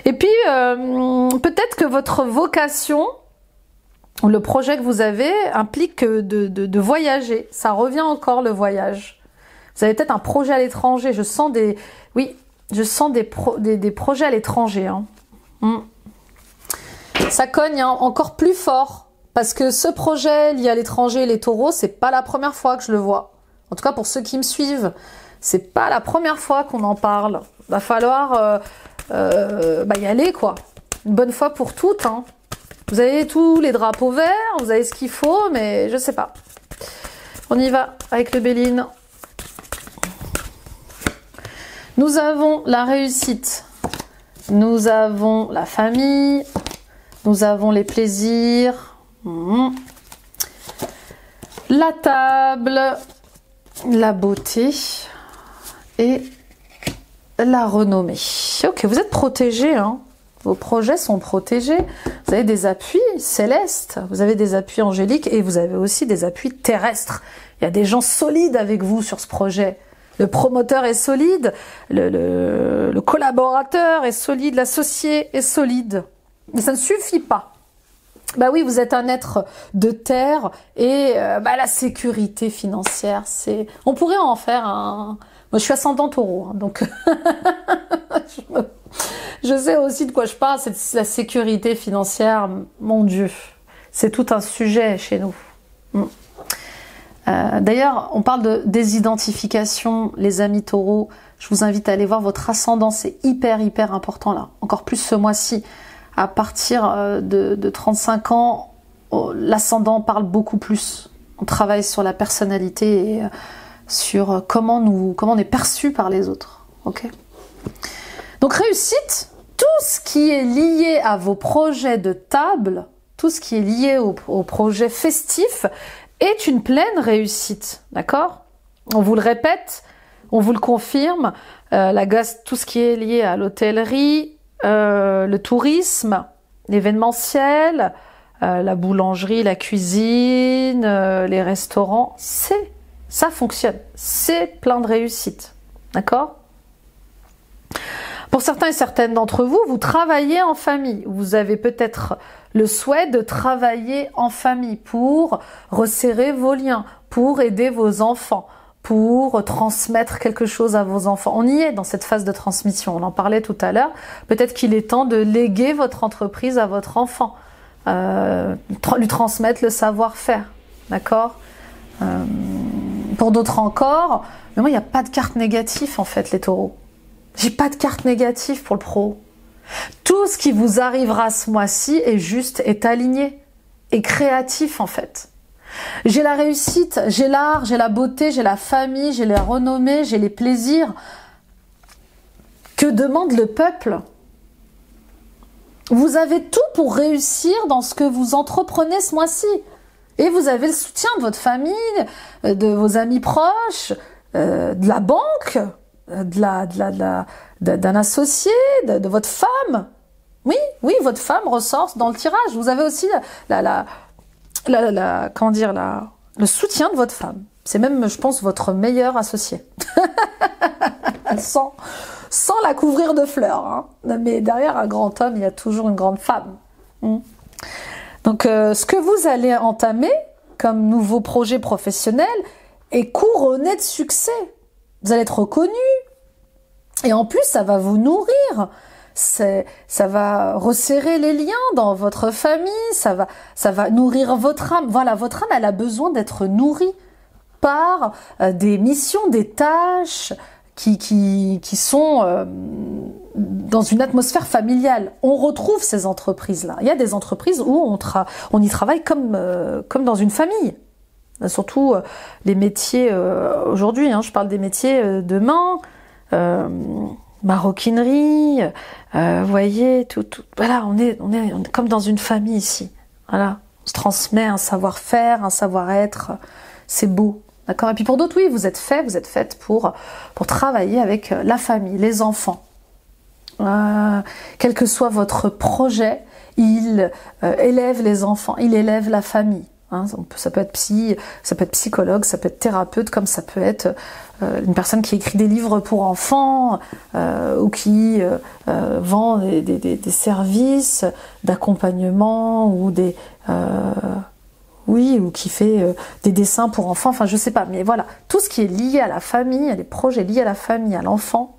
Et puis, peut-être que votre vocation, le projet que vous avez, implique de voyager. Ça revient encore, le voyage. Vous avez peut-être un projet à l'étranger. Je sens des projets à l'étranger. Hein. Ça cogne, hein, encore plus fort. Parce que ce projet lié à l'étranger, les taureaux, c'est pas la première fois que je le vois. En tout cas, pour ceux qui me suivent, c'est pas la première fois qu'on en parle. Va falloir y aller, quoi. Une bonne fois pour toutes. Hein. Vous avez tous les drapeaux verts, vous avez ce qu'il faut, mais je sais pas. On y va avec le Béline. Nous avons la réussite. Nous avons la famille. Nous avons les plaisirs. La table. La beauté. Et la renommée. Ok, vous êtes protégés, hein. Vos projets sont protégés. Vous avez des appuis célestes, vous avez des appuis angéliques et vous avez aussi des appuis terrestres. Il y a des gens solides avec vous sur ce projet. Le promoteur est solide, le collaborateur est solide, l'associé est solide. Mais ça ne suffit pas. Bah oui, vous êtes un être de terre et la sécurité financière, c'est... On pourrait en faire un... Moi, je suis ascendant taureau, hein, donc je sais aussi de quoi je parle. C'est la sécurité financière, mon Dieu, c'est tout un sujet chez nous. D'ailleurs, on parle de désidentification, les amis taureaux. Je vous invite à aller voir votre ascendant, c'est hyper important là. Encore plus ce mois-ci. À partir de 35 ans, l'ascendant parle beaucoup plus. On travaille sur la personnalité et sur comment on est perçu par les autres. Ok. Donc réussite, tout ce qui est lié à vos projets de table, tout ce qui est lié au projet festif est une pleine réussite. D'accord? On vous le répète, On vous le confirme, tout ce qui est lié à l'hôtellerie, le tourisme, l'événementiel, la boulangerie, la cuisine, les restaurants, ça fonctionne. C'est plein de réussite. D'accord ? Pour certains et certaines d'entre vous, vous travaillez en famille. Vous avez peut-être le souhait de travailler en famille pour resserrer vos liens, pour aider vos enfants, pour transmettre quelque chose à vos enfants. On y est dans cette phase de transmission, on en parlait tout à l'heure. Peut-être qu'il est temps de léguer votre entreprise à votre enfant, lui transmettre le savoir-faire, d'accord ? Pour d'autres encore, mais moi il n'y a pas de carte négative en fait les taureaux. J'ai pas de carte négative pour le pro. Tout ce qui vous arrivera ce mois-ci est aligné, et créatif en fait. J'ai la réussite, j'ai l'art, j'ai la beauté, j'ai la famille, j'ai la renommée, j'ai les plaisirs. Que demande le peuple? Vous avez tout pour réussir dans ce que vous entreprenez ce mois-ci. Et vous avez le soutien de votre famille, de vos amis proches, de la banque, d'un associé, de votre femme. Oui, votre femme ressort dans le tirage. Vous avez aussi le soutien de votre femme. C'est même, je pense, votre meilleur associé. sans la couvrir de fleurs. Hein. Mais derrière un grand homme, il y a toujours une grande femme. Donc, ce que vous allez entamer comme nouveau projet professionnel est couronné de succès. Vous allez être reconnu. Et en plus, ça va vous nourrir. Ça va resserrer les liens dans votre famille. Ça va nourrir votre âme. Voilà, votre âme, elle a besoin d'être nourrie par des missions, des tâches qui sont dans une atmosphère familiale. On retrouve ces entreprises-là. Il y a des entreprises où on y travaille comme dans une famille. Surtout les métiers aujourd'hui, je parle des métiers de main, maroquinerie, vous voyez, tout, voilà, on est comme dans une famille ici. Voilà, on se transmet un savoir-faire, un savoir-être, c'est beau. D'accord. Et puis pour d'autres, oui, vous êtes faites pour travailler avec la famille, les enfants. Quel que soit votre projet, il élève les enfants, il élève la famille. Ça peut être ça peut être psychologue, ça peut être thérapeute, comme ça peut être une personne qui écrit des livres pour enfants ou qui vend des services d'accompagnement ou ou qui fait des dessins pour enfants, enfin je sais pas, mais voilà, tout ce qui est lié à la famille, les projets liés à la famille, à l'enfant,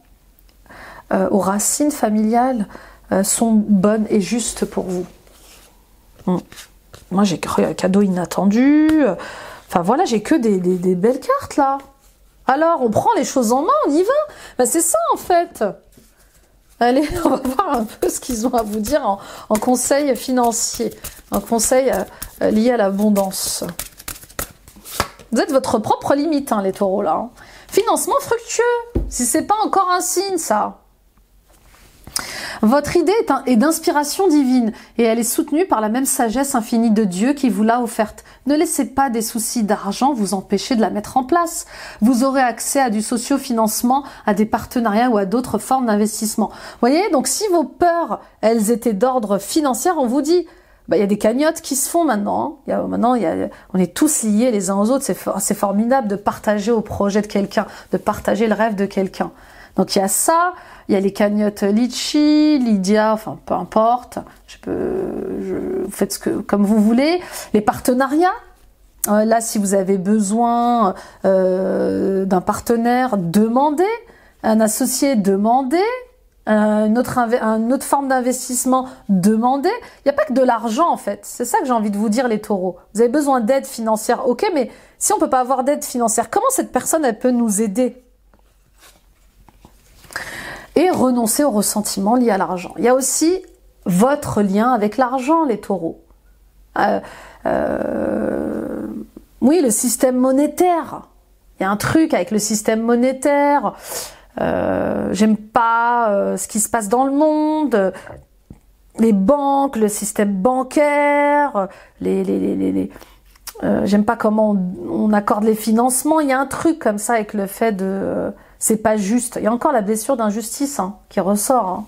aux racines familiales, sont bonnes et justes pour vous. Moi j'ai un cadeau inattendu, enfin voilà, j'ai que des belles cartes là. Alors on prend les choses en main, on y va. C'est ça en fait. Allez, on va voir un peu ce qu'ils ont à vous dire en conseil financier, en conseil lié à l'abondance. Vous êtes votre propre limite, les taureaux là. Financement fructueux, si c'est pas encore un signe ça. Votre idée est d'inspiration divine et elle est soutenue par la même sagesse infinie de Dieu qui vous l'a offerte. Ne laissez pas des soucis d'argent vous empêcher de la mettre en place. Vous aurez accès à du socio-financement, à des partenariats ou à d'autres formes d'investissement. Vous voyez, donc si vos peurs, elles étaient d'ordre financier, on vous dit, il y a des cagnottes qui se font maintenant. On est tous liés les uns aux autres. C'est formidable de partager au projet de quelqu'un, de partager le rêve de quelqu'un. Donc il y a ça, il y a les cagnottes Litchi, Lydia, enfin peu importe, vous faites comme vous voulez. Les partenariats, là si vous avez besoin d'un partenaire, demandez, un associé, demandez, une autre forme d'investissement, demandez. Il n'y a pas que de l'argent en fait, c'est ça que j'ai envie de vous dire les taureaux. Vous avez besoin d'aide financière, ok, mais si on ne peut pas avoir d'aide financière, comment cette personne elle peut nous aider ? Et renoncer au ressentiment lié à l'argent. Il y a aussi votre lien avec l'argent, les taureaux. Oui, le système monétaire. Il y a un truc avec le système monétaire. J'aime pas ce qui se passe dans le monde. Les banques, le système bancaire, j'aime pas comment on accorde les financements. Il y a un truc comme ça avec le fait de... c'est pas juste. Il y a encore la blessure d'injustice hein, qui ressort. Hein.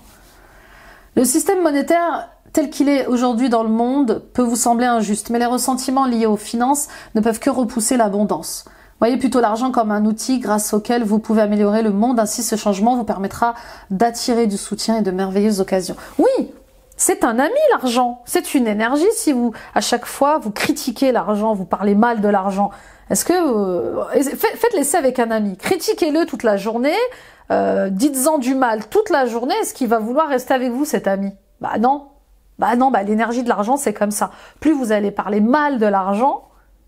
Le système monétaire tel qu'il est aujourd'hui dans le monde peut vous sembler injuste, mais les ressentiments liés aux finances ne peuvent que repousser l'abondance. Voyez plutôt l'argent comme un outil grâce auquel vous pouvez améliorer le monde. Ainsi, ce changement vous permettra d'attirer du soutien et de merveilleuses occasions. Oui, c'est un ami l'argent. C'est une énergie si vous, à chaque fois, vous critiquez l'argent, vous parlez mal de l'argent. Est-ce que faites l'essai avec un ami, critiquez-le toute la journée, dites-en du mal toute la journée. Est-ce qu'il va vouloir rester avec vous cet ami? Bah non, l'énergie de l'argent c'est comme ça. Plus vous allez parler mal de l'argent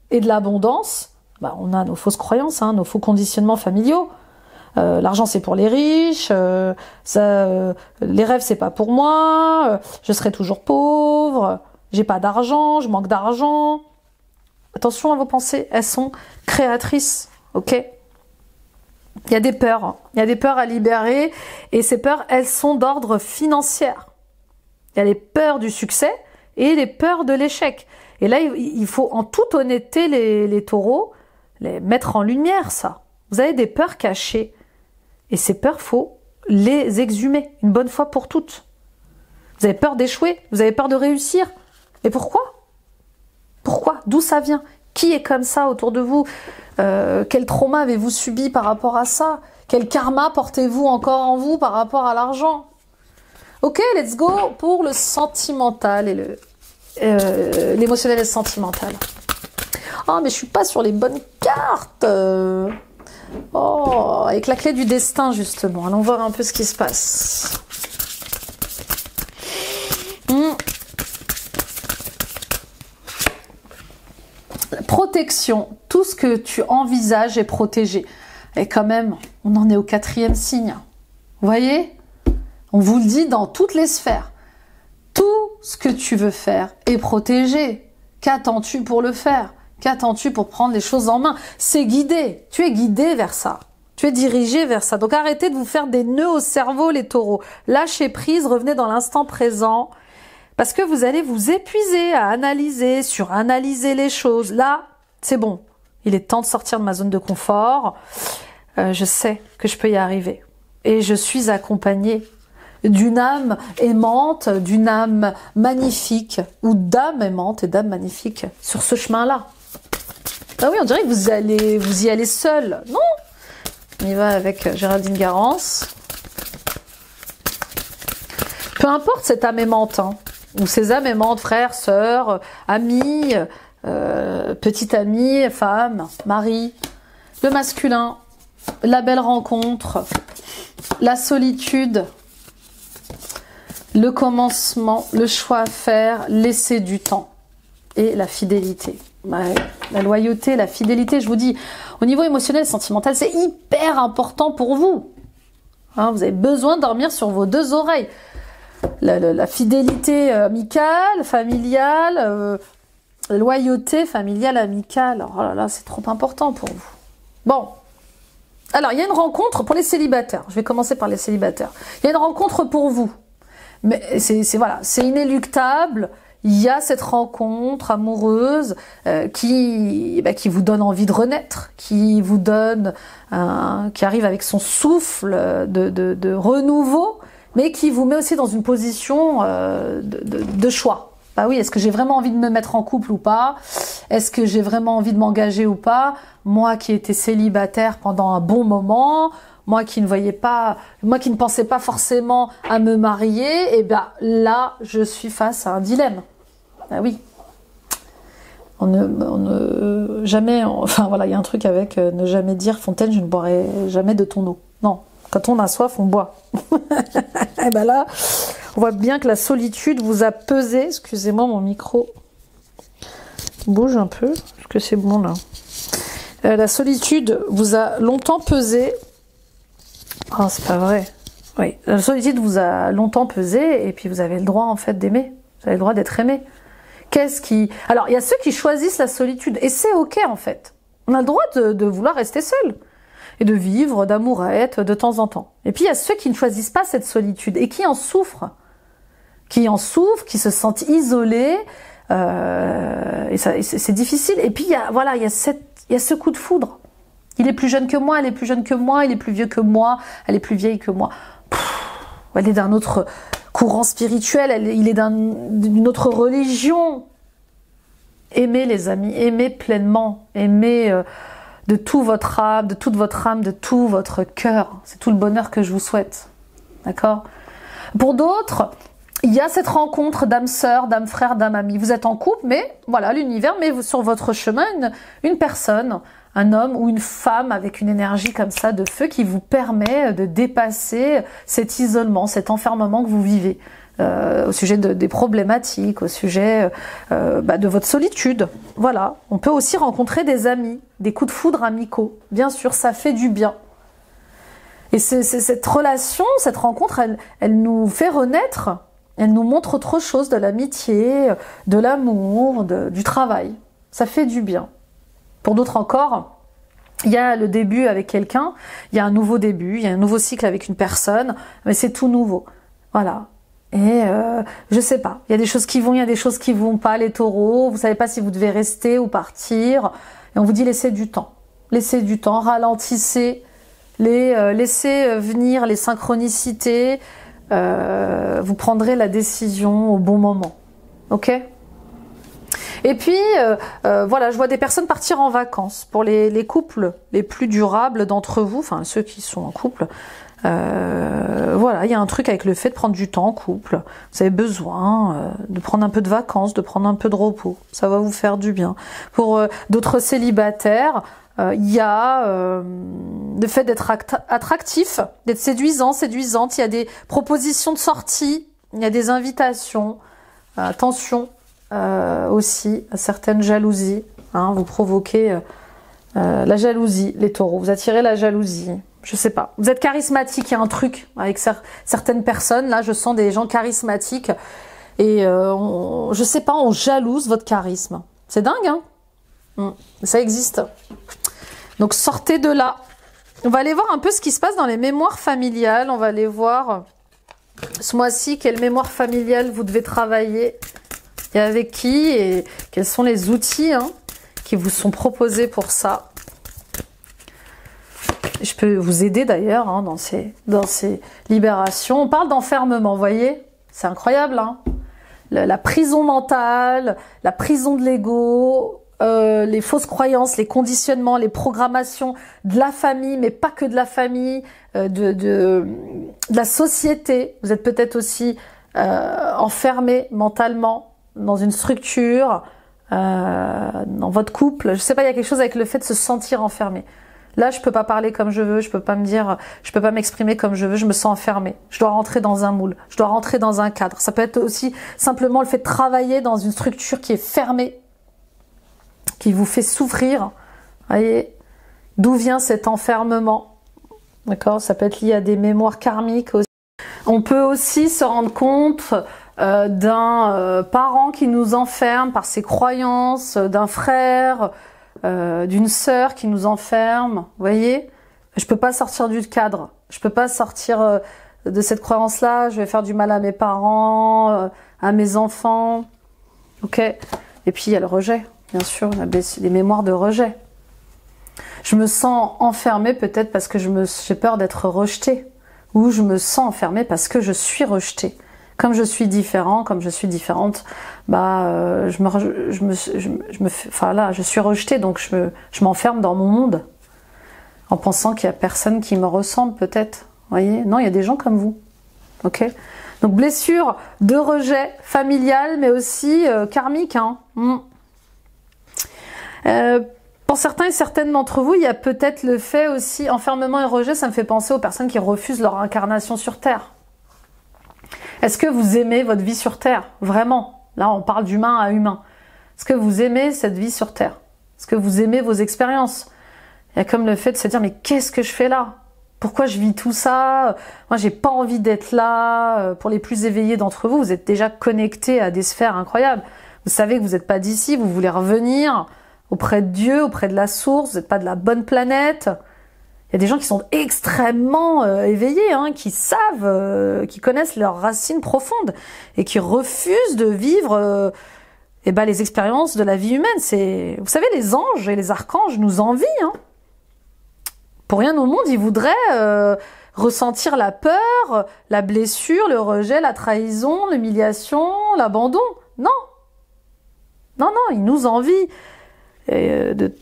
et de l'abondance, bah on a nos fausses croyances, hein, nos faux conditionnements familiaux. L'argent c'est pour les riches, les rêves c'est pas pour moi, je serai toujours pauvre, j'ai pas d'argent, je manque d'argent. Attention à vos pensées, elles sont créatrices, ok? Il y a des peurs à libérer, et ces peurs, elles sont d'ordre financier. Il y a les peurs du succès et les peurs de l'échec. Et là, il faut en toute honnêteté, les taureaux, les mettre en lumière, ça. Vous avez des peurs cachées, et ces peurs, faut les exhumer, une bonne fois pour toutes. Vous avez peur d'échouer, vous avez peur de réussir. Et pourquoi ? Pourquoi? D'où ça vient? Qui est comme ça autour de vous? Quel trauma avez-vous subi par rapport à ça? Quel karma portez-vous encore en vous par rapport à l'argent? Ok, let's go pour le sentimental et l'émotionnel et le sentimental. Ah, mais je suis pas sur les bonnes cartes. Oh, avec la clé du destin justement. Allons voir un peu ce qui se passe. Protection, tout ce que tu envisages est protégé. Et quand même, on en est au 4e signe. Vous voyez? On vous le dit dans toutes les sphères. Tout ce que tu veux faire est protégé. Qu'attends-tu pour le faire? Qu'attends-tu pour prendre les choses en main? C'est guidé. Tu es guidé vers ça. Tu es dirigé vers ça. Donc arrêtez de vous faire des nœuds au cerveau, les taureaux. Lâchez prise, revenez dans l'instant présent. Parce que vous allez vous épuiser à analyser, suranalyser les choses. Là, c'est bon. Il est temps de sortir de ma zone de confort. Je sais que je peux y arriver. Et je suis accompagnée d'une âme aimante, d'une âme magnifique, ou d'âme aimante et d'âme magnifique sur ce chemin-là. Ah oui, on dirait que vous y allez seul. Non, on y va avec Géraldine Garance. Peu importe cette âme aimante, hein, ou ces âmes aimantes, frères, sœurs, amis, petite amie, femme, mari, le masculin, la belle rencontre, la solitude, le commencement, le choix à faire, laisser du temps et la fidélité. Ouais, la loyauté, la fidélité, je vous dis, au niveau émotionnel et sentimental, c'est hyper important pour vous. Hein, vous avez besoin de dormir sur vos 2 oreilles. La fidélité amicale, familiale, loyauté familiale, amicale. Oh là là, c'est trop important pour vous. Bon. Alors, il y a une rencontre pour les célibataires. Je vais commencer par les célibataires. Il y a une rencontre pour vous. Mais voilà, c'est inéluctable. Il y a cette rencontre amoureuse qui vous donne envie de renaître, qui vous donne, qui arrive avec son souffle de renouveau, mais qui vous met aussi dans une position de choix. Bah oui, est-ce que j'ai vraiment envie de me mettre en couple ou pas? Est-ce que j'ai vraiment envie de m'engager ou pas? Moi qui étais célibataire pendant un bon moment, moi qui ne pensais pas forcément à me marier, et bien là, je suis face à un dilemme. Ah oui. Enfin voilà, il y a un truc avec ne jamais dire Fontaine, je ne boirai jamais de ton eau. Non, quand on a soif, on boit. Et ben là, on voit bien que la solitude vous a pesé. Excusez-moi, mon micro bouge un peu, parce que c'est bon là. La solitude vous a longtemps pesé. Oh, c'est pas vrai. Oui, la solitude vous a longtemps pesé, et puis vous avez le droit en fait d'aimer. Vous avez le droit d'être aimé. Alors, il y a ceux qui choisissent la solitude, et c'est ok en fait. On a le droit de vouloir rester seul, et de vivre d'amourette de temps en temps. Et puis il y a ceux qui ne choisissent pas cette solitude, et qui en souffrent, qui se sentent isolés, et c'est difficile. Et puis il y a ce coup de foudre. Il est plus jeune que moi, elle est plus jeune que moi, il est plus vieux que moi, elle est plus vieille que moi. Elle est d'un autre courant spirituel, il est d'une autre religion. Aimez les amis, aimez pleinement, aimez de toute votre âme, de tout votre cœur. C'est tout le bonheur que je vous souhaite. D'accord? Pour d'autres, il y a cette rencontre d'âme sœur, d'âme frère, d'âme amie. Vous êtes en couple, mais voilà, l'univers met sur votre chemin une personne, un homme ou une femme avec une énergie comme ça de feu qui vous permet de dépasser cet isolement, cet enfermement que vous vivez. Au sujet des problématiques, au sujet de votre solitude. Voilà, on peut aussi rencontrer des amis, des coups de foudre amicaux. Bien sûr, ça fait du bien. Et cette relation, cette rencontre, elle nous fait renaître, elle nous montre autre chose, de l'amitié, de l'amour, du travail. Ça fait du bien. Pour d'autres encore, il y a le début avec quelqu'un, il y a un nouveau début, il y a un nouveau cycle avec une personne, mais c'est tout nouveau. Voilà. Et je sais pas, il y a des choses qui vont, il y a des choses qui vont pas, les taureaux, vous savez pas si vous devez rester ou partir, et on vous dit laissez du temps, ralentissez, laissez venir les synchronicités, vous prendrez la décision au bon moment, ok? Et puis, voilà, je vois des personnes partir en vacances. Pour les couples les plus durables d'entre vous, enfin ceux qui sont en couple, voilà, il y a un truc avec le fait de prendre du temps en couple. Vous avez besoin de prendre un peu de vacances, de prendre un peu de repos. Ça va vous faire du bien. Pour d'autres célibataires, il y a le fait d'être attractif, d'être séduisant, séduisante. Il y a des propositions de sortie, il y a des invitations. Attention aussi à certaines jalousies. Hein, vous provoquez la jalousie, les taureaux. Vous attirez la jalousie. Je sais pas. Vous êtes charismatique, il y a un truc avec certaines personnes. Là, je sens des gens charismatiques. Et je sais pas, on jalouse votre charisme. C'est dingue, hein? Ça existe. Donc, sortez de là. On va aller voir un peu ce qui se passe dans les mémoires familiales. On va aller voir ce mois-ci quelle mémoire familiale vous devez travailler. Et avec qui et quels sont les outils qui vous sont proposés pour ça. Je peux vous aider d'ailleurs dans ces libérations. On parle d'enfermement, vous voyez? C'est incroyable, hein? La prison mentale, la prison de l'ego, les fausses croyances, les conditionnements, les programmations de la famille, mais pas que de la famille, de la société. Vous êtes peut-être aussi enfermé mentalement dans une structure, dans votre couple. Je sais pas, il y a quelque chose avec le fait de se sentir enfermé. Là, je peux pas parler comme je veux, je peux pas m'exprimer comme je veux, je me sens enfermée. Je dois rentrer dans un moule, je dois rentrer dans un cadre. Ça peut être aussi simplement le fait de travailler dans une structure qui est fermée, qui vous fait souffrir. Voyez, d'où vient cet enfermement? D'accord? Ça peut être lié à des mémoires karmiques aussi. On peut aussi se rendre compte d'un parent qui nous enferme par ses croyances, d'un frère, d'une sœur qui nous enferme. Vous voyez, je peux pas sortir du cadre, je peux pas sortir de cette croyance-là. Je vais faire du mal à mes parents, à mes enfants. Ok. Et puis il y a le rejet, bien sûr, les mémoires de rejet. Je me sens enfermée peut-être parce que j'ai peur d'être rejetée, ou je me sens enfermée parce que je suis rejetée. Comme je suis différent, comme je suis différente, je suis rejetée, donc je m'enferme dans mon monde, en pensant qu'il y a personne qui me ressemble peut-être. Voyez, non, il y a des gens comme vous. Ok. Donc blessure de rejet familial, mais aussi karmique. Pour certains et certaines d'entre vous, il y a peut-être le fait aussi, enfermement et rejet, ça me fait penser aux personnes qui refusent leur incarnation sur Terre. Est-ce que vous aimez votre vie sur Terre? Vraiment? Là, on parle d'humain à humain. Est-ce que vous aimez cette vie sur Terre? Est-ce que vous aimez vos expériences? Il y a comme le fait de se dire, mais qu'est-ce que je fais là? Pourquoi je vis tout ça? Moi, j'ai pas envie d'être là. Pour les plus éveillés d'entre vous, vous êtes déjà connectés à des sphères incroyables. Vous savez que vous n'êtes pas d'ici, vous voulez revenir auprès de Dieu, auprès de la source, vous n'êtes pas de la bonne planète. Il y a des gens qui sont extrêmement éveillés, qui savent, qui connaissent leurs racines profondes et qui refusent de vivre les expériences de la vie humaine. Vous savez, les anges et les archanges nous envient. Pour rien au monde, il voudrait ressentir la peur, la blessure, le rejet, la trahison, l'humiliation, l'abandon. Non. Non, non, il nous envie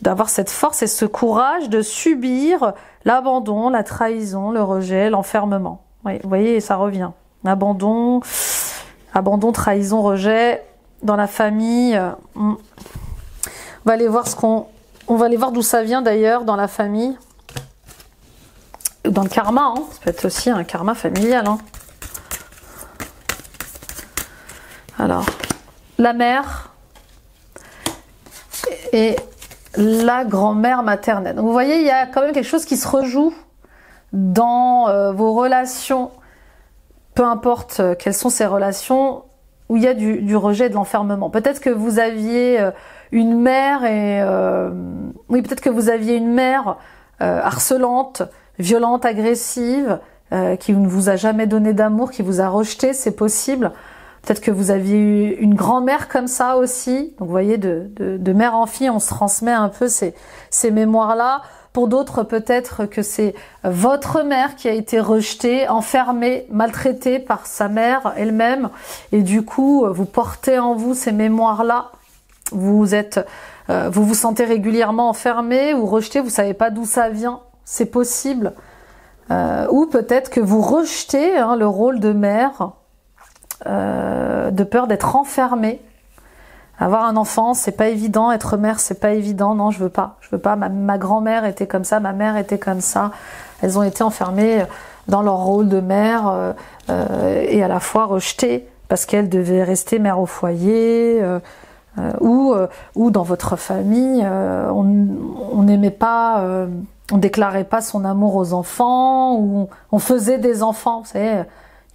d'avoir cette force et ce courage de subir l'abandon, la trahison, le rejet, l'enfermement. Oui, vous voyez, ça revient. Abandon, trahison, rejet dans la famille. On va aller voir on va aller voir d'où ça vient d'ailleurs dans la famille. Dans le karma, hein. Ça peut être aussi un karma familial. Hein. Alors, la mère et la grand-mère maternelle. Donc vous voyez, il y a quand même quelque chose qui se rejoue dans vos relations, peu importe quelles sont ces relations, où il y a du rejet, de l'enfermement. Peut-être que vous aviez une mère oui, peut-être que vous aviez une mère harcelante, violente, agressive, qui ne vous a jamais donné d'amour, qui vous a rejeté, c'est possible. Peut-être que vous aviez eu une grand-mère comme ça aussi. Donc vous voyez, de mère en fille, on se transmet un peu ces mémoires-là. Pour d'autres, peut-être que c'est votre mère qui a été rejetée, enfermée, maltraitée par sa mère elle-même. Et du coup, vous portez en vous ces mémoires-là. Vous vous sentez régulièrement enfermé ou rejeté, vous savez pas d'où ça vient. C'est possible. Ou peut-être que vous rejetez le rôle de mère, de peur d'être enfermé. Avoir un enfant, c'est pas évident. Être mère, c'est pas évident. Non, je veux pas. Je veux pas. Ma grand-mère était comme ça, ma mère était comme ça. Elles ont été enfermées dans leur rôle de mère et à la fois rejetées parce qu'elles devaient rester mère au foyer. Ou dans votre famille, on n'aimait pas, on déclarait pas son amour aux enfants, ou on faisait des enfants. Vous savez,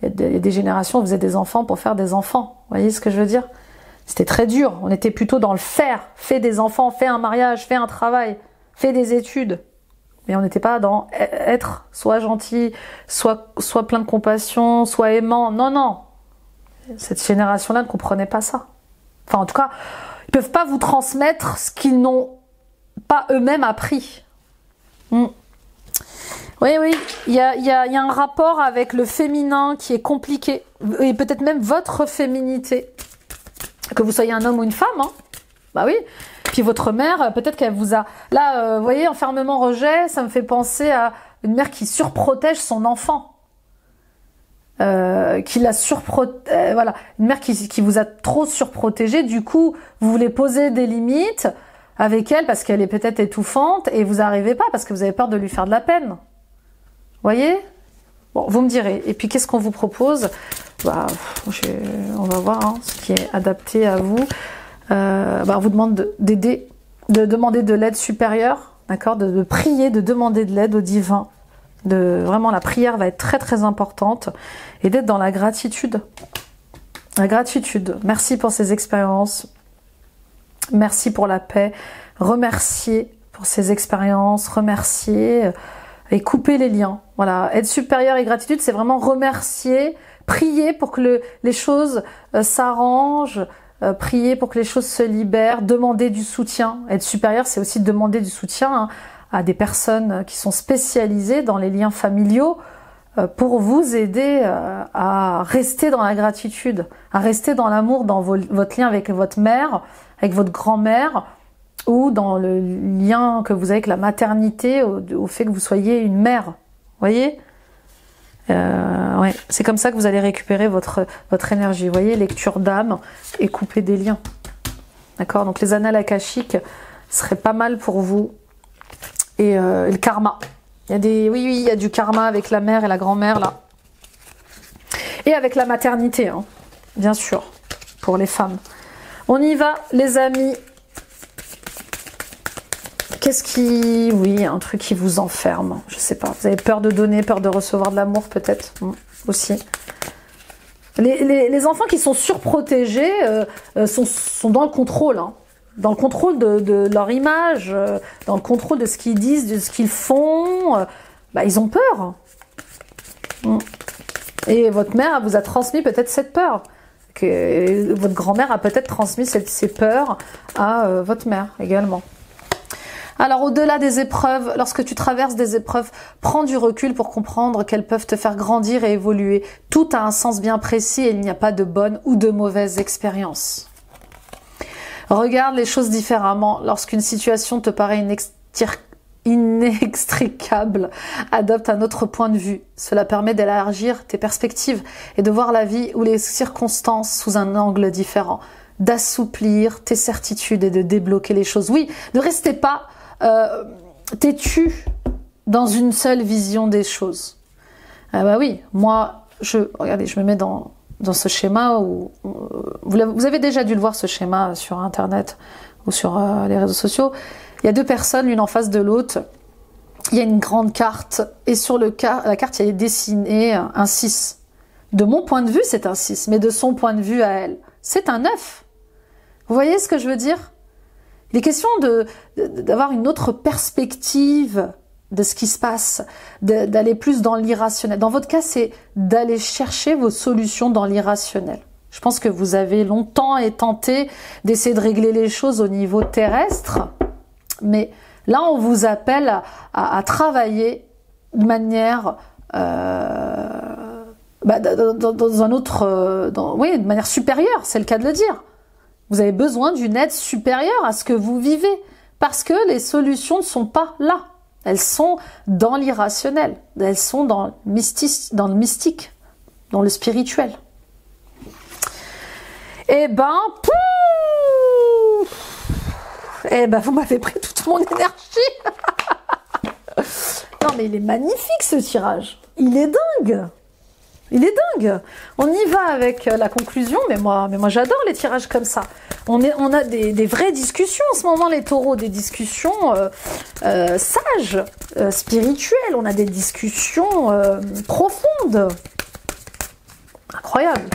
il y a des générations, on faisait des enfants pour faire des enfants. Vous voyez ce que je veux dire? C'était très dur. On était plutôt dans le faire. Fais des enfants, fais un mariage, fais un travail, fais des études. Mais on n'était pas dans être soit gentil, soit plein de compassion, soit aimant. Non, non. Cette génération-là ne comprenait pas ça. Enfin, en tout cas, ils peuvent pas vous transmettre ce qu'ils n'ont pas eux-mêmes appris. Oui, oui, il y a un rapport avec le féminin qui est compliqué. Et peut-être même votre féminité. Que vous soyez un homme ou une femme, hein. Bah oui. Puis votre mère, peut-être qu'elle vous a... Là, vous voyez, enfermement, rejet, ça me fait penser à une mère qui surprotège son enfant. Qui la surprotège, voilà, une mère qui vous a trop surprotégé, du coup, vous voulez poser des limites avec elle parce qu'elle est peut-être étouffante et vous n'arrivez pas parce que vous avez peur de lui faire de la peine. Voyez? Bon, vous me direz. Et puis, qu'est-ce qu'on vous propose? Bah, on va voir hein, ce qui est adapté à vous. On vous demande d'aider, de demander de l'aide supérieure, d'accord, de prier, de demander de l'aide au divin. Vraiment, la prière va être très très importante et d'être dans la gratitude. La gratitude. Merci pour ces expériences. Merci pour la paix. Remercier pour ces expériences. Remercier et couper les liens. Voilà, aide supérieure et gratitude, c'est vraiment remercier, prier pour que les choses s'arrangent, prier pour que les choses se libèrent, demander du soutien. Aide supérieure, c'est aussi demander du soutien hein, à des personnes qui sont spécialisées dans les liens familiaux pour vous aider à rester dans la gratitude, à rester dans l'amour, dans votre lien avec votre mère, avec votre grand-mère, ou dans le lien que vous avez avec la maternité, au fait que vous soyez une mère. Voyez, ouais, c'est comme ça que vous allez récupérer votre énergie. Vous voyez, lecture d'âme et couper des liens. D'accord? Donc les annales akashiques seraient pas mal pour vous. Et le karma. Oui, il y a du karma avec la mère et la grand-mère là. Et avec la maternité, hein, bien sûr, pour les femmes. On y va, les amis. Oui, un truc qui vous enferme. Je sais pas. Vous avez peur de donner, peur de recevoir de l'amour, peut-être aussi. Les enfants qui sont surprotégés sont dans le contrôle. Hein. Dans le contrôle de leur image, dans le contrôle de ce qu'ils disent, de ce qu'ils font. Ils ont peur. Et votre mère vous a transmis peut-être cette peur. Votre grand-mère a peut-être transmis ces peurs à votre mère également. Alors au-delà des épreuves, lorsque tu traverses des épreuves, prends du recul pour comprendre qu'elles peuvent te faire grandir et évoluer. Tout a un sens bien précis et il n'y a pas de bonne ou de mauvaise expérience. Regarde les choses différemment. Lorsqu'une situation te paraît inextricable, adopte un autre point de vue. Cela permet d'élargir tes perspectives et de voir la vie ou les circonstances sous un angle différent, d'assouplir tes certitudes et de débloquer les choses. Oui, ne restez pas têtu dans une seule vision des choses. Ah bah oui, moi, regardez, je me mets dans ce schéma où vous avez déjà dû le voir, ce schéma sur Internet ou sur les réseaux sociaux. Il y a deux personnes, l'une en face de l'autre. Il y a une grande carte et sur la carte, il y a dessiné un 6. De mon point de vue, c'est un 6, mais de son point de vue à elle, c'est un 9. Vous voyez ce que je veux dire? Il est question d'avoir une autre perspective de ce qui se passe, d'aller plus dans l'irrationnel. Dans votre cas, c'est d'aller chercher vos solutions dans l'irrationnel. Je pense que vous avez longtemps tenté d'essayer de régler les choses au niveau terrestre, mais là, on vous appelle à travailler de manière dans un autre, oui, de manière supérieure, c'est le cas de le dire. Vous avez besoin d'une aide supérieure à ce que vous vivez, parce que les solutions ne sont pas là. Elles sont dans l'irrationnel, elles sont dans le mystique, dans le spirituel. Eh ben, vous m'avez pris toute mon énergie. Non, mais il est magnifique ce tirage. Il est dingue. Il est dingue. On y va avec la conclusion, mais moi j'adore les tirages comme ça. On a des vraies discussions en ce moment, les taureaux, des discussions sages, spirituelles. On a des discussions profondes. Incroyable.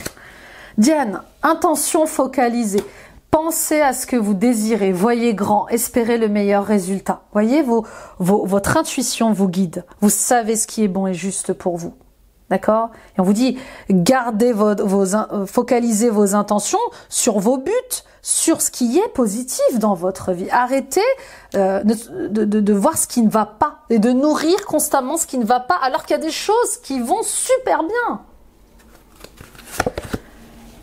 Diane, intention focalisée. Pensez à ce que vous désirez, voyez grand, espérez le meilleur résultat. Voyez, votre intuition vous guide. Vous savez ce qui est bon et juste pour vous. D'accord? Et on vous dit, focalisez vos intentions sur vos buts, sur ce qui est positif dans votre vie. Arrêtez de voir ce qui ne va pas et de nourrir constamment ce qui ne va pas, alors qu'il y a des choses qui vont super bien.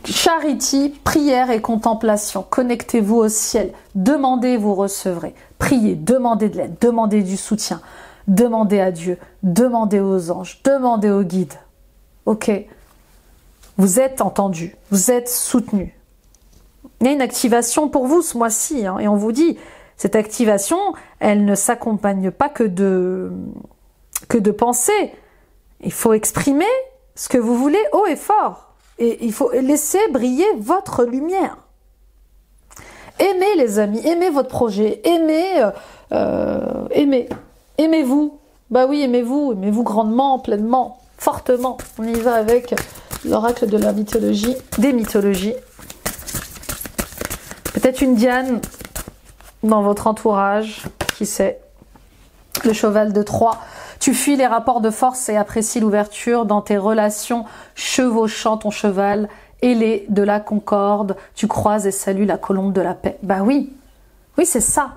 Charity, prière et contemplation. Connectez-vous au ciel. Demandez, vous recevrez. Priez, demandez de l'aide, demandez du soutien. Demandez à Dieu, demandez aux anges, demandez aux guides. Ok, vous êtes entendu, vous êtes soutenu. Il y a une activation pour vous ce mois-ci, et on vous dit, cette activation, elle ne s'accompagne pas que de pensées. Il faut exprimer ce que vous voulez haut et fort. Et il faut laisser briller votre lumière. Aimez les amis, aimez votre projet, aimez-vous. Bah oui, aimez-vous grandement, pleinement, fortement. On y va avec l'oracle de la mythologie, des mythologies. Peut-être une Diane dans votre entourage, qui sait. Le cheval de Troie. Tu fuis les rapports de force et apprécies l'ouverture dans tes relations, chevauchant ton cheval, ailé de la concorde. Tu croises et salues la colombe de la paix. Bah oui, c'est ça.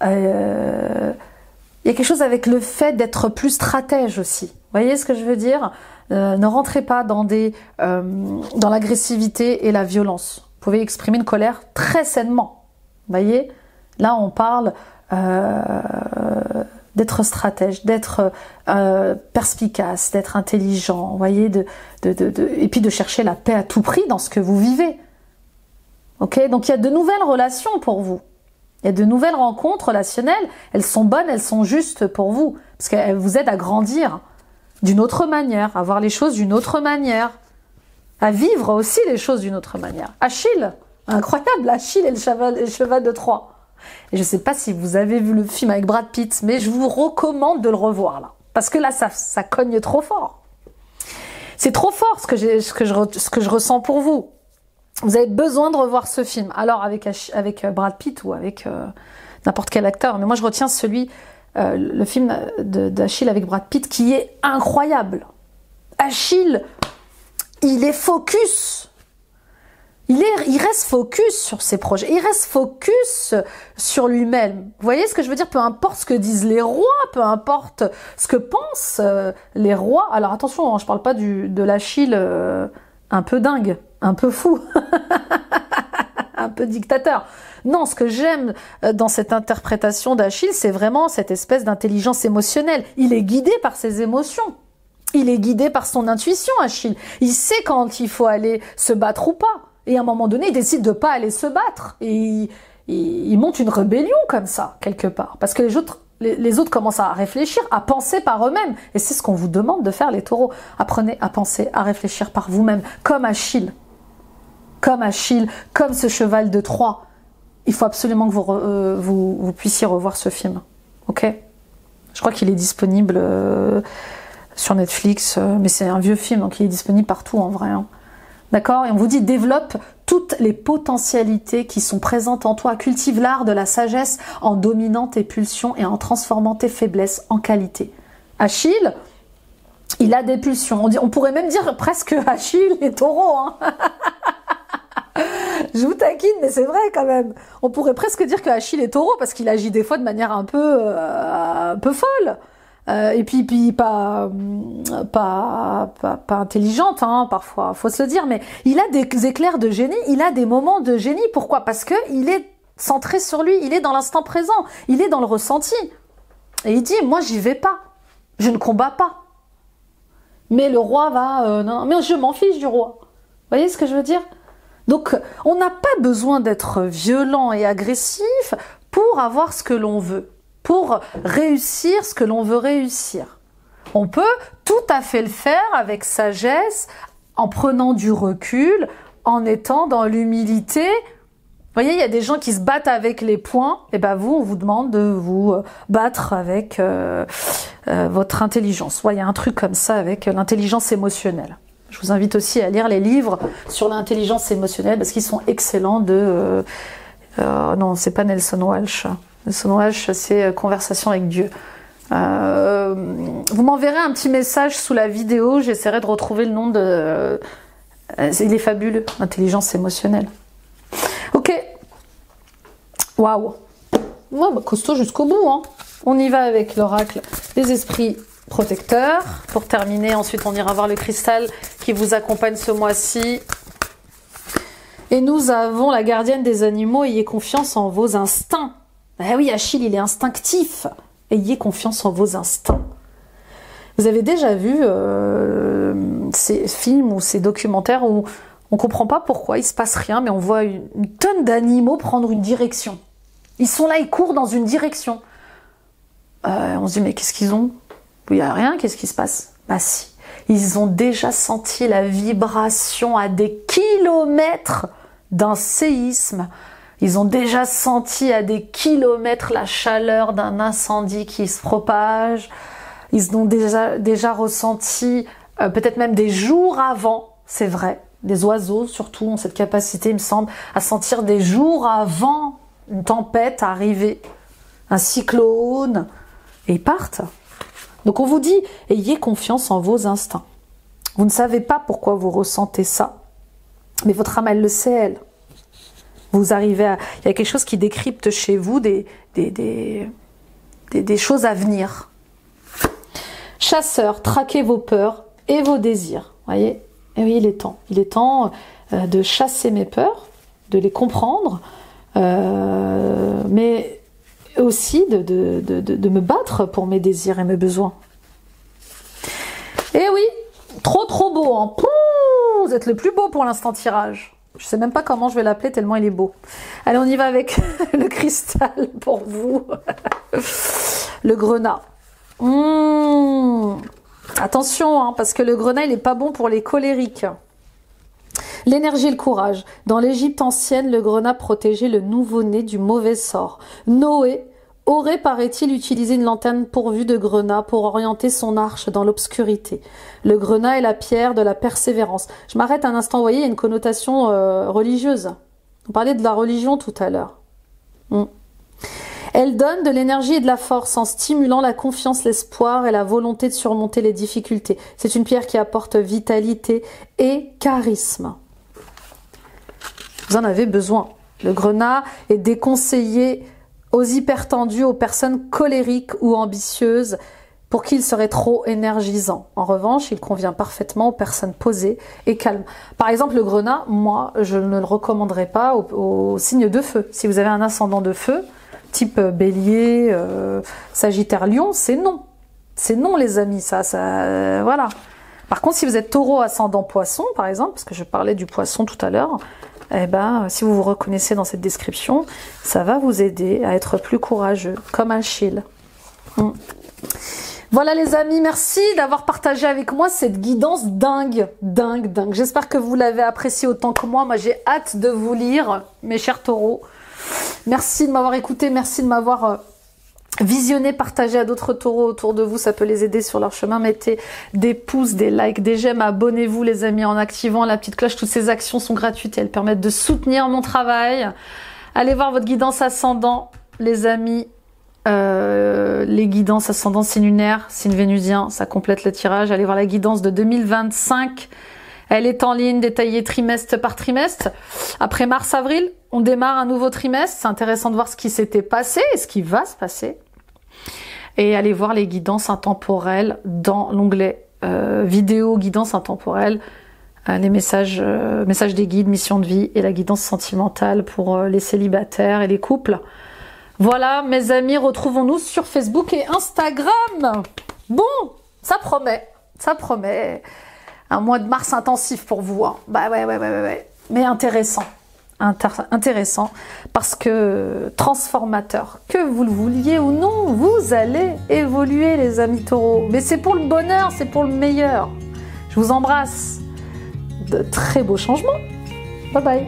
Il y a quelque chose avec le fait d'être plus stratège aussi. Vous voyez ce que je veux dire? Ne rentrez pas dans l'agressivité et la violence. Vous pouvez exprimer une colère très sainement. Vous voyez? Là, on parle d'être stratège, d'être perspicace, d'être intelligent, vous voyez, et puis de chercher la paix à tout prix dans ce que vous vivez. Ok? Donc il y a de nouvelles relations pour vous. Il y a de nouvelles rencontres relationnelles. Elles sont bonnes, elles sont justes pour vous, parce qu'elles vous aident à grandir d'une autre manière, à voir les choses d'une autre manière, à vivre aussi les choses d'une autre manière. Achille, incroyable, Achille et le cheval de Troie. Et je ne sais pas si vous avez vu le film avec Brad Pitt, mais je vous recommande de le revoir là. Parce que là, ça cogne trop fort. C'est trop fort ce que je ressens pour vous. Vous avez besoin de revoir ce film. Alors avec Brad Pitt ou avec n'importe quel acteur. Mais moi, je retiens le film d'Achille avec Brad Pitt qui est incroyable. Achille, il est focus. Il reste focus sur ses projets, il reste focus sur lui-même. Vous voyez ce que je veux dire? Peu importe ce que disent les rois, peu importe ce que pensent les rois. Alors attention, hein, je parle pas de l'Achille un peu dingue, un peu fou, un peu dictateur. Non, ce que j'aime dans cette interprétation d'Achille, c'est vraiment cette espèce d'intelligence émotionnelle. Il est guidé par ses émotions. Il est guidé par son intuition, Achille. Il sait quand il faut aller se battre ou pas. Et à un moment donné, il décide de pas aller se battre. Et il monte une rébellion comme ça, quelque part. Parce que les autres commencent à réfléchir, à penser par eux-mêmes. Et c'est ce qu'on vous demande de faire, les taureaux. Apprenez à penser, à réfléchir par vous-même, comme Achille. Comme Achille, comme ce cheval de Troie. Il faut absolument que vous puissiez revoir ce film. Ok? Je crois qu'il est disponible sur Netflix, mais c'est un vieux film, donc il est disponible partout en vrai. Hein. D'accord? Et on vous dit, développe toutes les potentialités qui sont présentes en toi. Cultive l'art de la sagesse en dominant tes pulsions et en transformant tes faiblesses en qualité. Achille, il a des pulsions. On pourrait même dire presque Achille est taureau. Hein. Je vous taquine, mais c'est vrai quand même. On pourrait presque dire que Achille est taureau parce qu'il agit des fois de manière un peu folle. Et puis pas intelligente, hein, parfois, faut se le dire, mais il a des éclairs de génie, il a des moments de génie. Pourquoi? Parce que il est centré sur lui, il est dans l'instant présent, il est dans le ressenti. Et il dit, moi j'y vais pas, je ne combats pas. Mais le roi va, non, mais je m'en fiche du roi. Vous voyez ce que je veux dire? Donc, on n'a pas besoin d'être violent et agressif pour avoir ce que l'on veut. Pour réussir ce que l'on veut réussir. On peut tout à fait le faire avec sagesse, en prenant du recul, en étant dans l'humilité. Vous voyez, il y a des gens qui se battent avec les poings, et ben vous, on vous demande de vous battre avec votre intelligence. Ouais, il y a un truc comme ça avec l'intelligence émotionnelle. Je vous invite aussi à lire les livres sur l'intelligence émotionnelle, parce qu'ils sont excellents de... non, c'est pas Nelson Walsh. Nelson Walsh, c'est Conversation avec Dieu. Vous m'enverrez un petit message sous la vidéo, j'essaierai de retrouver le nom de... il est fabuleux, intelligence émotionnelle. Ok. Waouh. Ouais, bah, costaud jusqu'au bout. Hein. On y va avec l'oracle des esprits protecteurs. Pour terminer, ensuite on ira voir le cristal qui vous accompagne ce mois-ci. Et nous avons la gardienne des animaux, ayez confiance en vos instincts. Ah oui, Achille, il est instinctif. Ayez confiance en vos instincts. Vous avez déjà vu ces films ou ces documentaires où on ne comprend pas pourquoi il ne se passe rien, mais on voit une tonne d'animaux prendre une direction. Ils sont là, ils courent dans une direction. On se dit, mais qu'est-ce qu'ils ont? Il n'y a rien, qu'est-ce qui se passe? Bah si, ils ont déjà senti la vibration à des kilomètres d'un séisme. Ils ont déjà senti à des kilomètres la chaleur d'un incendie qui se propage. Ils ont déjà ressenti, peut-être même des jours avant, c'est vrai, des oiseaux surtout ont cette capacité, il me semble, à sentir des jours avant une tempête arriver, un cyclone, et ils partent. Donc on vous dit, ayez confiance en vos instincts. Vous ne savez pas pourquoi vous ressentez ça, mais votre âme, elle le sait, elle. Vous arrivez à... Il y a quelque chose qui décrypte chez vous des choses à venir. Chasseurs, traquez vos peurs et vos désirs. Voyez? Et oui, il est temps. Il est temps de chasser mes peurs, de les comprendre, mais aussi de me battre pour mes désirs et mes besoins. Et oui, trop beau. Hein. Pouh, vous êtes le plus beau pour l'instant tirage. Je sais même pas comment je vais l'appeler tellement il est beau. Allez, on y va avec le cristal pour vous. Le grenat. Attention, hein, parce que le grenat, il n'est pas bon pour les colériques. L'énergie et le courage. Dans l'Égypte ancienne, le grenat protégeait le nouveau-né du mauvais sort. Noé aurait, paraît-il, utilisé une lanterne pourvue de grenat pour orienter son arche dans l'obscurité. Le grenat est la pierre de la persévérance. Je m'arrête un instant, vous voyez, il y a une connotation religieuse. On parlait de la religion tout à l'heure. Elle donne de l'énergie et de la force en stimulant la confiance, l'espoir et la volonté de surmonter les difficultés. C'est une pierre qui apporte vitalité et charisme. vous en avez besoin. Le grenat est déconseillé aux hypertendus, aux personnes colériques ou ambitieuses, pour qui il serait trop énergisant. En revanche, il convient parfaitement aux personnes posées et calmes. Par exemple, le grenat, moi, je ne le recommanderais pas aux signes de feu. Si vous avez un ascendant de feu, type bélier, sagittaire, lion, c'est non. C'est non, les amis, ça voilà. Par contre, si vous êtes taureau ascendant poisson, par exemple, parce que je parlais du poisson tout à l'heure, eh ben, si vous vous reconnaissez dans cette description, ça va vous aider à être plus courageux, comme Achille. Voilà les amis, merci d'avoir partagé avec moi cette guidance dingue. J'espère que vous l'avez appréciée autant que moi. Moi, j'ai hâte de vous lire, mes chers taureaux. Merci de m'avoir écouté, merci de m'avoir visionné, partagé à d'autres taureaux autour de vous. Ça peut les aider sur leur chemin. Mettez des pouces, des likes, des j'aime, abonnez-vous les amis en activant la petite cloche. Toutes ces actions sont gratuites et elles permettent de soutenir mon travail. Allez voir votre guidance ascendant, les amis. Les guidances ascendant signe lunaire, signe vénusien, ça complète le tirage. Allez voir la guidance de 2025. Elle est en ligne, détaillée trimestre par trimestre. Après mars-avril, on démarre un nouveau trimestre. C'est intéressant de voir ce qui s'était passé et ce qui va se passer. Et allez voir les guidances intemporelles dans l'onglet vidéo guidance intemporelle. Les messages des guides, mission de vie et la guidance sentimentale pour les célibataires et les couples. Voilà, mes amis, retrouvons-nous sur Facebook et Instagram. Bon, ça promet. Un mois de mars intensif pour vous. Hein. Bah ouais. Mais intéressant. Intéressant. Parce que transformateur, que vous le vouliez ou non, vous allez évoluer, les amis taureaux. Mais c'est pour le bonheur, c'est pour le meilleur. Je vous embrasse. De très beaux changements. Bye bye.